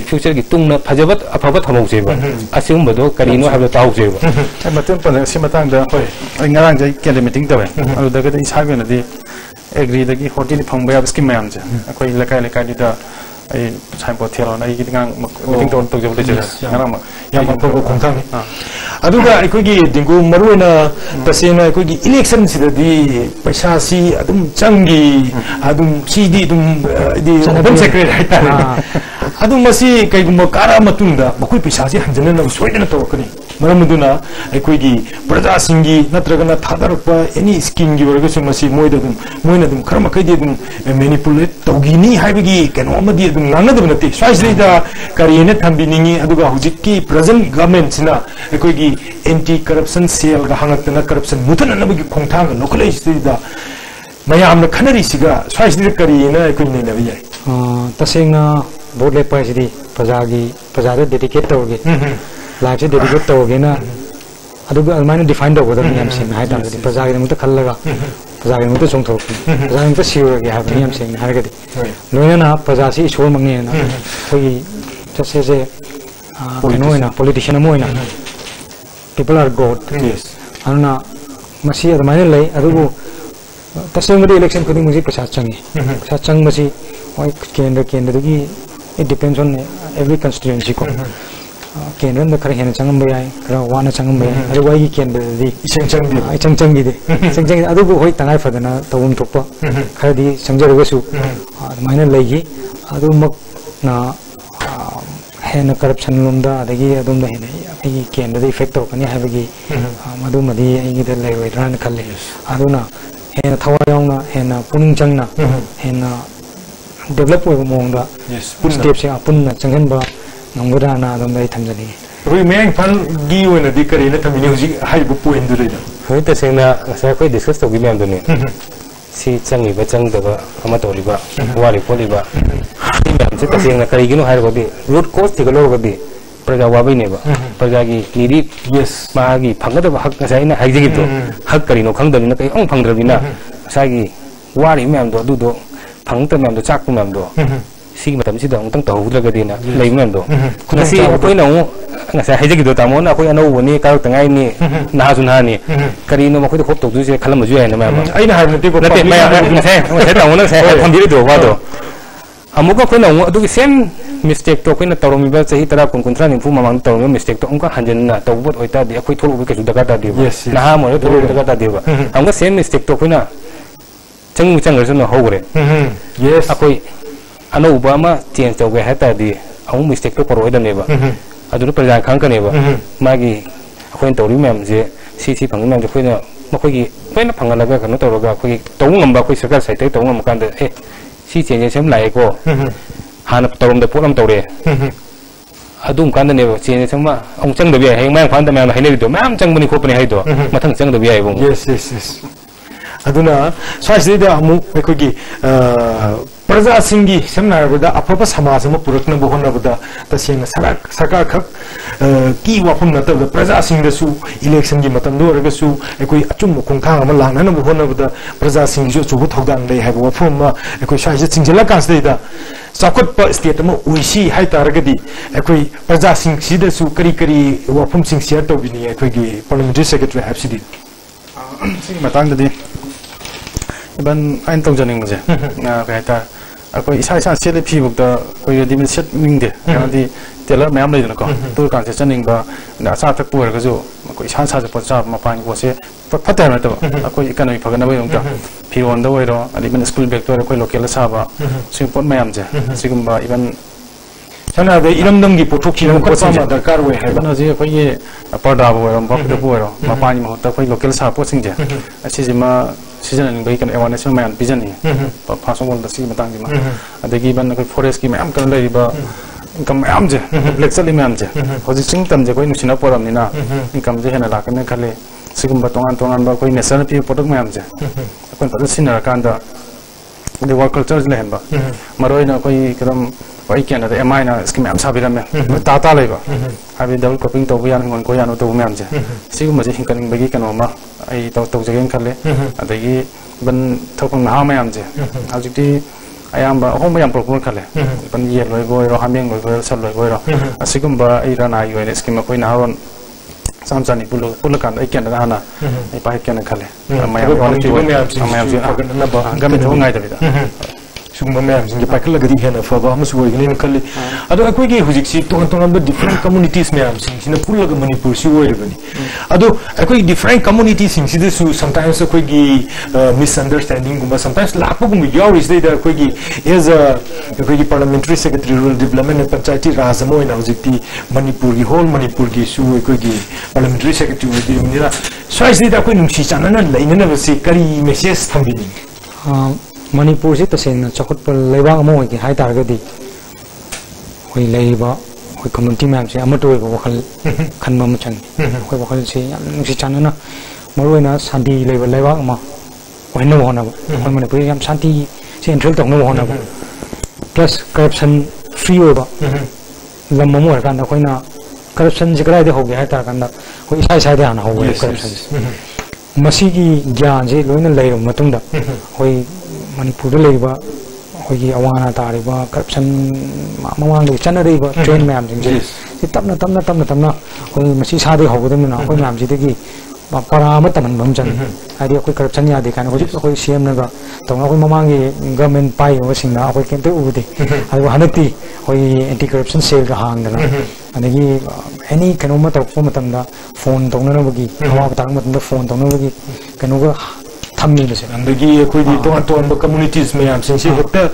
future gi tung na phajabat aphabat hamau je ba asum ba do kari no ha ba tau je ba ai matem pa si matang da hoi ai ngarang jai ken meeting ta ba adu da ga isa ga na di agree da gi hotel phang ba scheme mayam je akoi lekai di da ai sai po thelo na gi ngang meeting ton tok je le je ngarang ma yam ko khongthang aduga aikoi gi dingu maruina tasena aikoi gi election sida di paisa si adum changi adum si di dum di home secretary haita adum masi kai gum kara matunda bakoi paisa si hanjana na soidana to kani maramuduna aikoi gi praja singi natragana thadarpa any scheme gi warga sumasi moida dum moina dum karma kai di dum manipulate togini haibigi kano amadi dum nangna dum nati swaisri da karine thambiningi aduga hujikki present government sina aikoi gi anti corruption cell ga hangatna corruption mutana nabagi khongthang localize da mayamna khanari siga swaisri karina aikoi ne na bi tasengna board le paisidi pajagi dedicate tawge life से dedicate तौगे ना अदुगा अलमाइना define तौगदा नियम से हाय तागदि प्रजागे मुत खल्लगा प्रजागे मुत चोंथोक प्रजागे मुत सिवगे हाय नियम से हारगदि लोयना ना प्रजासी ईश्वर मंगे ना कोई जैसे से नोइना पॉलिटिशियन मोइना people are god yes ana masi अलमाइना ले अदुगु तसेंगदि इलेक्शन कदि मुझे पैसा चंग मसी ओय केंद्र दगी it depends on every constituency को केंद्र में खरे हेन चंगम बयाय खरा वाना चंगम बयाय अरे वाई केंद्र दी चंग दी अदु को होय तंगाय फदना तवम थोप खरा दी संजरगसु माइना लेगी अदु मक ना हेन करप्शन लोमदा अदगी अदुम हेन आई केंद्र दी इफेक्ट तोकनी हाबगी मदु मदी आई द लेवेद्रान खले अदुना हेन थवायौना हेन पुनिंग चंगना हेन डेवलप होय मोंगा स्टेप से अपुन चंगनबा नंगुराना दम दai thamjani rui meng fan gi wena di kare na thamini hoji hai bu point du leida hoi ta sengna sa koi discuss to gi mem du ni si changi ba chang da ba ama to ri ba wari poli ba si mem se ta sengna kare gi no hai ro di root cause ti ga lo ga di praja wa bai ne ba praja gi niri yes ma gi phanga da ba hak sa ina hai ji gi to hak kari no khang da ni na kai ong phang dra bi na sa gi wari mem do du do phang ta mem do chak ku mem do si matam si dong tang tau la ga dina lai mem do na si koi no nga sa haje gi do tamon a koi ano woni ka tangai ni na jun ha ni kari no ma koi khop to du se khalam ju ai na ma ai na har ne te ko na te ma na se tamon na se kham di do wa do amu ko koi no adu same mistake to koina tawmi ba chahi tara kun kuntra ni fu mamang tawmi mistake to onka hanjen na tawbot oita de akoi tholu ke daga ta de na ha mo tholu daga ta de ba amga same mistake to koina chang so no hogre yes akoi ano ba ma change to ge hata de ang mistake to poro da ne ba adu praja khang ka ne ba magi akoi tawri mem je si phang mem je koina makoi koina phangala ga kanu tawra koi taw ngamba koi sarkar sai taw ngam kan de si change sem lai ko hana tawram da polam tawre adum kan ne change sem ma ong chang da bi heng mang phan da ma hai ne do mam chang bani khopani hai do mathang chang da bi hai bong yes aduna sai da amu ekoi praja singi semna bada apapa samaj ma purakna bohna bada tasing sarkar khak ki wafum na ta praja sing da su election gi matam do ra su ekoi achum khongkhang ma lana na bohna bada praja sing jo chu thodang dei ha wafum ma ekoi sai chingela kan sei da sakot pa state ma uisi hai targadi ekoi praja sing si da su kari wafum sing share to bini ekoi gi parliamentary secretary habsidi sing matang da di ban ain tong janing mase na ka ta akoi isa set le phi buk da koi di min set ning de ya di teller mayam le ko tur kan se chaning ba na sa thak puar ga jo akoi isa sa po cha ma pan ko se phat na ta akoi economy phagana ba yong ta phi on da wai ro ali min school back to akoi local sa ba sing pot mayam je sigum ba even sana de iram gi pothok ki ko sa ma darkar we hai bana je koi parda bo ro ba da bo ro ma pan ma ta koi local sa po sing je asi je ma season bai kan awareness ma yan pijan ni pa phasong da si matang ma adagi ban ko forest ki mayam kan lai ba income mayam je lecture li mayam je hoji sing tam je koi nusina poram ni na income je hena la kan khale sigum ba tongan ba koi national pi product mayam je kon pa sinara kan da the work culture le hen ba maroi na koi kram koi kan da mi na scheme am sabi ram ta lai ba abi double coping to yan ngon ko yan to mayam je sigum ma je hinkan bagi kan ma ai tau jagen khale adagi ban thokong na mayam je hajikti ayam ba hom mayam propon khale ban ye loi boi ro hameng loi boi sal loi boi ro asigum ba ai rana ai ne scheme koi na ron samsani pulo kan ai ken na na ai pa ken khale mayam quality mayam je na ba gam thong ngai da sungma mayam sing pakal gadi hena fa ba musu goi ne khali ado akoi gi hujik si tong different communities mayam sing sina pulla ga manipur si woi bani ado akoi different communities sing si su sometimes akoi gi misunderstanding guma sometimes lapo gum yaw is there akoi gi as a akoi gi parliamentary secretary rural development and panchayati raj mo ina hujikti manipur gi whole manipur gi su akoi gi parliamentary secretary di nira so is there akoi nungsi chanana laina na si kari message thambini Manipur se taseng na chakot par leibang amo ki hai tar ga di hoi leiba hoi community map se amato ko wakal khan ma chan hoi wakal se yam si chan na maroi na santi leibang ma hoi no hona hoi Manipur yam santi se entral tong no hona plus corruption free ba lam mo kan da hoi na corruption je krai de ho ge hai tar kan da hoi sai de ana ho corruption masi gi gyan je loina leiro matung da hoi Manipur leiba hogi awana tariba corruption mamang de chanariba train mayam jing si tapna hoi masi sade hobodam na hoi mayam ji de para ma taman bam chan adi koi corruption ya de kan hoji koi cm na ga tong koi mamang gi government pai o sing na koi kente u de adi hanati hoi anti corruption cell ga hang da adagi any kanoma tok po matam da phone tong na bagi hawa tang matam da phone tong na bagi kanoga thammi bese andagi koi di ton communities me am sing hekta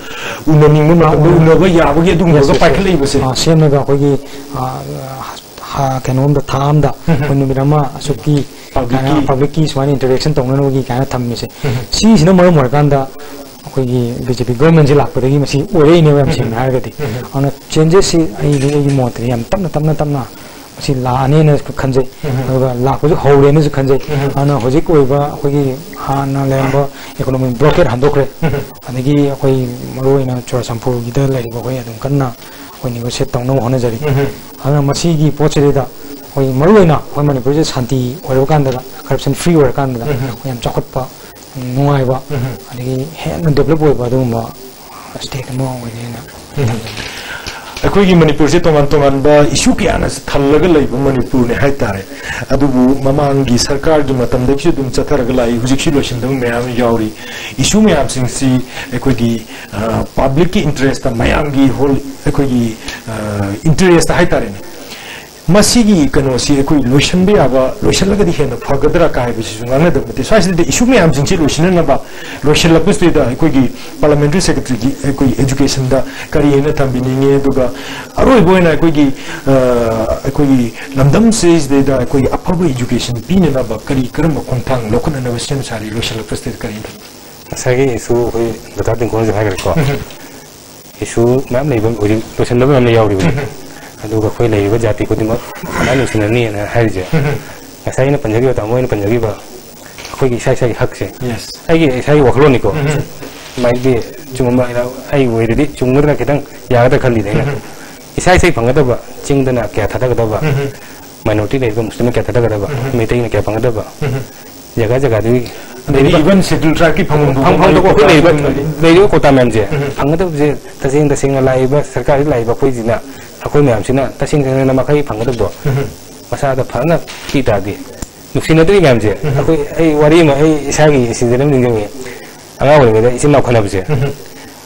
unani mun ma unna ba ya ba ge dung ga paikhlei bese sem na ga koi gi ha kanom da tham da koi nu mirama suki public ki swani interaction tong na gi kana thammi se si sina mar mar kan da koi gi BJP government ji lak pa gi masi ore ne am sing na ga di ana changes si ai ni mo tri am tamna si la ne na khanjai ga la ko ho re ne khanjai ana hoji ko ba koi ha na lemba economic blockade handokre anigi koi maroi na chor sampur gi da lai ko koi adum kanna koi negotiate tong no hona jari ana masi gi pochre da koi maroi na koi Manipur je shanti oro kan da corruption free oro kan da koi am chakot pa nuai ba anigi hen develop oi ba dum ma state mo oi ne na अखोई मणिपुर से तोंगान तोंगान बा issue क्या ना थल्लग लाइब मणिपुर ने हाय तारे अदुबु ममांगी सरकार जो मतम देखि दुम चथरग लाई हुजिक्सी लोशन दम मयाम यावरी इशू मयाम सिंग सी अखोई पब्लिक की इंटरेस्ट मयामगी होल अखोई इंटरेस्ट हाय तारे ने मसीगी कनोसी अखोई लोशन बे आबा लोशन लगदी हेन फगदरा काय Vishu ngana da mate sai de issue me am jing chi lotion na ba lotion lapus de da अखोई parliamentary secretary gi अखोई education da kari ena tambininge duga aroi boina अखोई lamdam says de da अखोई afaba education pine na ba kari karam khongthang lokona na western sari lotion lapus de kari sai gi issue hoi bata din ko ja ha ko issue mam nei bam ori lotion da bam yauri aduga khoi lei ba jati ko dim ana nu sinani na haije asai na panjagi ta moi na panjagi ba khoi gi sai hak se yes sai waklo ni ko mai bi chungma ila ai wei ri chungra kitang ya da khali de isai sai phanga da ba chingdana kya thada da ba minority le muslim kya thada da ba metai na kya phanga da ba jaga jaga di even schedule track ki phang to ko le ko ta mem je phanga da je ta sing lai ba sarkar lai ba khoi jina अखोई ma'am सिना तसिंग ना मखई फंगदबो मसा दा फना की तादी नुसिनदरी ma'am जे अखोई ए worry म ए इसागी सिजरम निंगे आगा वरे दा इसिन नखनब जे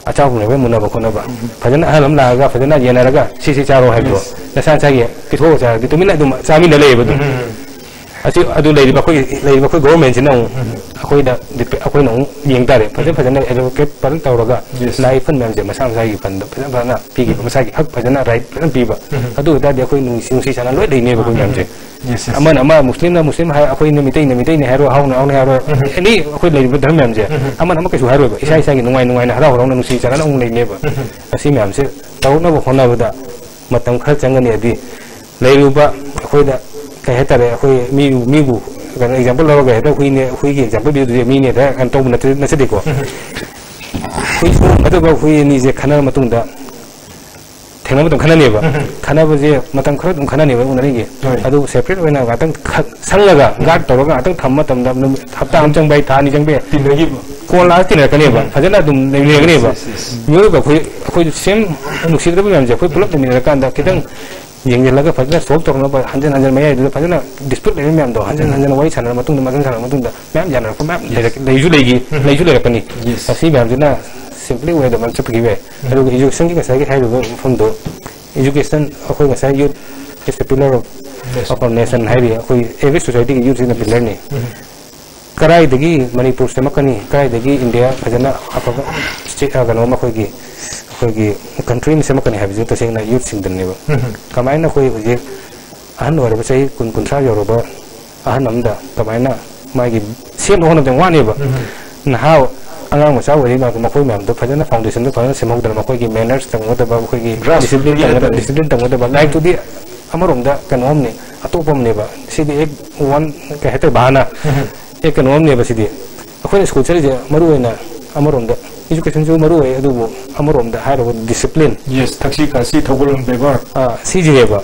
अचाउ ने मुना बखनबा फजन हलम लागा फजन येनरगा सिसि चारो हाइबो नसा चागे किथो चा दि तुमिना दुम चामी न लेबो दु अचि अदु लेरि बखोई गवर्नमेंट सिना अखोई न येंग तारे फजन एडवोकेट पर तौरगा लाई फन मैम जे मसा मसा की फन फजन पीगी मसा की हक फजन राइट फजन पीबा अदु दा दे अखोई नुसी सना लोय लेने बखोई मैम जे अमा मुस्लिम हाय अखोई ने मितै ने हारो हाउ न हारो एनी अखोई लेरि धर्म मैम जे अमा कैसु हारो इसा इसा की नुंगाई नुंगाई हराव हराव नुसी सना नु लेने बा असि मैम से तौना बखोना बदा मतम खर चंगनी अदि लेरुबा अखोई दा कह हेतारे अखोई मीबु kan example lawa ga heta hui ki example bi du mi ne da kan to na se deko hui su adu ba hui ni je khana matung da thena matung khana ne ba khana ba je matang khara dum khana ne ba unari ge adu separate wena ga tang sangla ga guard to ga tang tham matam da hapta am chang bai tha ni chang be tin gi ko la tin ka ne ba phajana dum ne ne ne ba yo ba hui sem nuksi da ba am je hui pulak ni ra kan da kitang yang je laga fajna solve to na ba hanjan mai du fajna dispute le me am do hanjan wai chana matung da matung chana matung da me am jana ko me le ju le pani asi me am jina simply we da man chup gi we adu education ki ka sai hai do from do education akoi ka sai youth is a pillar of our nation hai ri akoi every society ki youth is a pillar ni karai degi manipur se makani karai degi india fajna apa state ga no ma khoi gi country में से मकने है business तो सेंग ना youth सिंग दन्ने बा कमाई ना कोई जे आहन वाले बच्चे कुन सा योरो बा आहन नमदा कमाई ना माई की सेम होना तो वाने बा ना हाउ अंगांग मसा वही ना मकोई मैम तो फजना फाउंडेशन तो फजना सेमोग दर मकोई की मैनर्स तंग होता बा कोई की डिसिप्लिन तंग होता बा लाइक टू दी अमरोम दा कनोम ने अतोपम ने बा सीधी एक वन कहते बहाना एक कनोम ने बा सीधी अखोई स्कूल चले जे मरु ना अमरोम दा education जो मरु है अदुबो अमरोम दा हारो discipline yes taxi का सी थोगोलम बेबार सी जे बा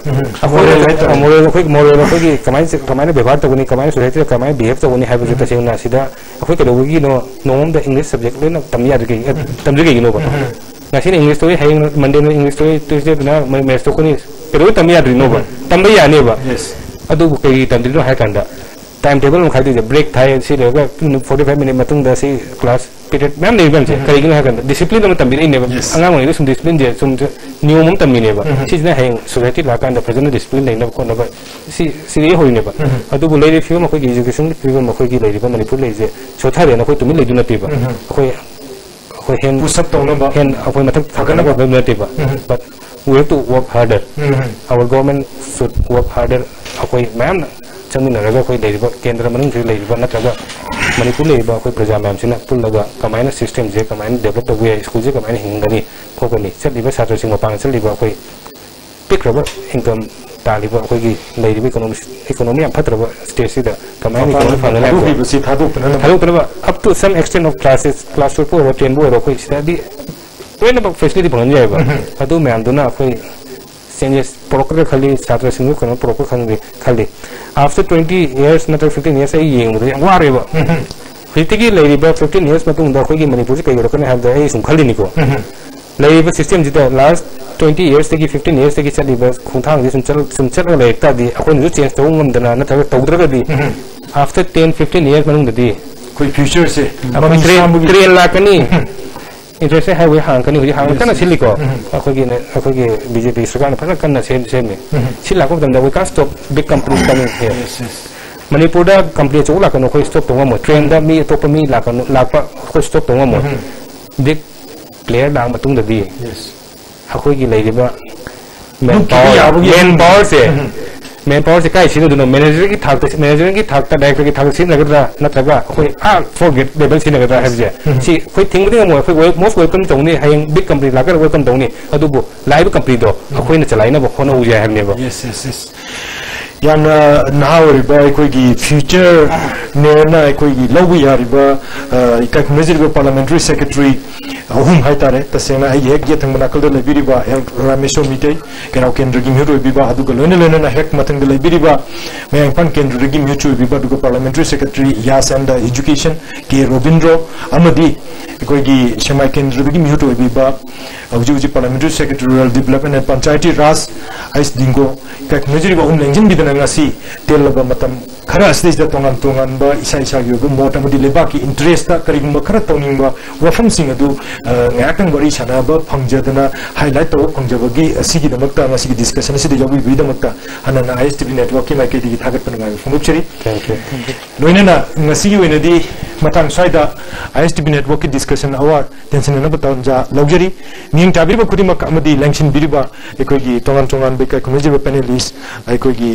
मोरे की कमाई व्यवहार तगनी कमाई सोसाइटी कमाई बिहेव तगनी हाइबो जता सेना सिदा अखोई कदोगी नो नोम दा इंग्लिश सब्जेक्ट लेना तमिया दगे नो बा नासिन इंग्लिश तो है मंडे नो इंग्लिश तो ट्यूसडे ना मैथ्स तो कोनी कदो तमिया नो बा तंबे याने बा yes अदुबो कई तंदि नो हाय कंदा टाइम टेबल में खाई ब्रेक थाई सी लेगा 45 मिनट मतुंग दा सी क्लास पीरियड मैम नहीं बन जे कई गिना कंदा डिसिप्लिन में तंबि ने अंगाम ने सुम डिसिप्लिन जे सुम नियम तंबि ने बा सिजना है सोसाइटी ला कंदा फजन डिसिप्लिन लेना को नबा सी होइने बा अदुबो लेरि फिउ मखोई की एजुकेशन फिउ मखोई की लेरि बा मणिपुर लेजे सोथारे न कोई तुमि लेदु नते बा कोई हैंड पुशअप तो न बा हैंड अकोई मतलब थकना बा नते बा but we have to work harder our government should work harder अकोई मैम चंगिनरगा कोई लेरिबा केंद्र मनुंग से लेरिबा नत्रगा मणिपुर लेरिबा कोई प्रजा मैम सिना पुल्लगा कमायना सिस्टम जे कमायना डेवलप तबुए स्कूल जे कमायना हिंगनी फोकनी चलिबा छात्र सिंह मपांग चलिबा कोई पिक्रबा इनकम तालिबा कोई की लेरिबा इकोनॉमी am फत्रबा स्टेट सिदा कमायना इकोनॉमी फांगना को BC थादोपना up to some extent of classes class 4 or 10 बोरो कोई स्टडी कोई ना फैसिलिटी बन जाएगा अदु मैम दुना कोई changes proper खाली छात्र सिंह को proper खाली after 20 years नतर 15 years आई येंग दे वारेबा हितिकी लेरिबा 15 years मतुंग दा कोई की मणिपुर से कई रकने हाल दे सुम खाली निको लेब सिस्टम जितो लास्ट 20 years तक 15 years तक चली बस खुंथांग जी सुमचल लेता दी अखोन जो चेंज तो ngam dana na tawdra di after 10 15 years manung di koi future se train la kani interest highway hang kani hu hang kana siliko akogi BJP sarkar na phana kana sem me sila ko dam da we can stop big companies coming here Manipur da company chu la kanu ko stop tonga mo train da mi top mi la kanu la pa ko stop tonga mo big player dang matung da di akogi leiba manpower se kai sinu duno manager ki thak ta director ki thak sin lagadra natraga koi forget level sin lagadra habje si koi thing ding mo koi most welcome tongni hayang big company lagar welcome tongni adubu live company do koi na chalai na bo khona uja habne bo yes yan now riba koi gi future ne na koi gi lobu ya riba ikak major parliamentary secretary ahum haitare tasena ai hek ye thangna kal le biriba ramesho mitei kenau kendra gi miro biba adu ko lone na hek mathang le biriba mayang pan kendra gi mutual biba du parliamentary secretary yas and education ke robindro amadi koi gi shamai kendra gi mutual biba auji parliamentary secretarial development and panchayati raj ais dingo kak major ba un lengjin bidana ngasi telaba matam khara stage da tongan ba isa gi go mota mudi leba ki interest ta kari ma khara toning ba wafam sing adu ngakang bari chana ba phangjadana highlight to phangjabagi asigi damakta ngasi discussion asi de jobi bidamakta hanana ISTV network ki mai ke di thagat pananga phungupcheri thank you loina na ngasi gi wena di matang saida ISTV network ki discussion award tension na bataw ja luxury ning tabir ba khudi mak amadi election biriba ekoi gi tongan be ka committee ba panelist ekoi gi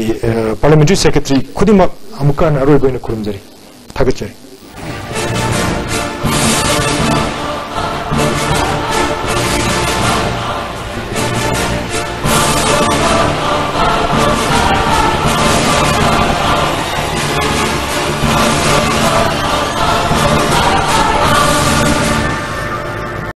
parliamentary secretary khudi mak amukan aroi boina kurumjari thagat cheri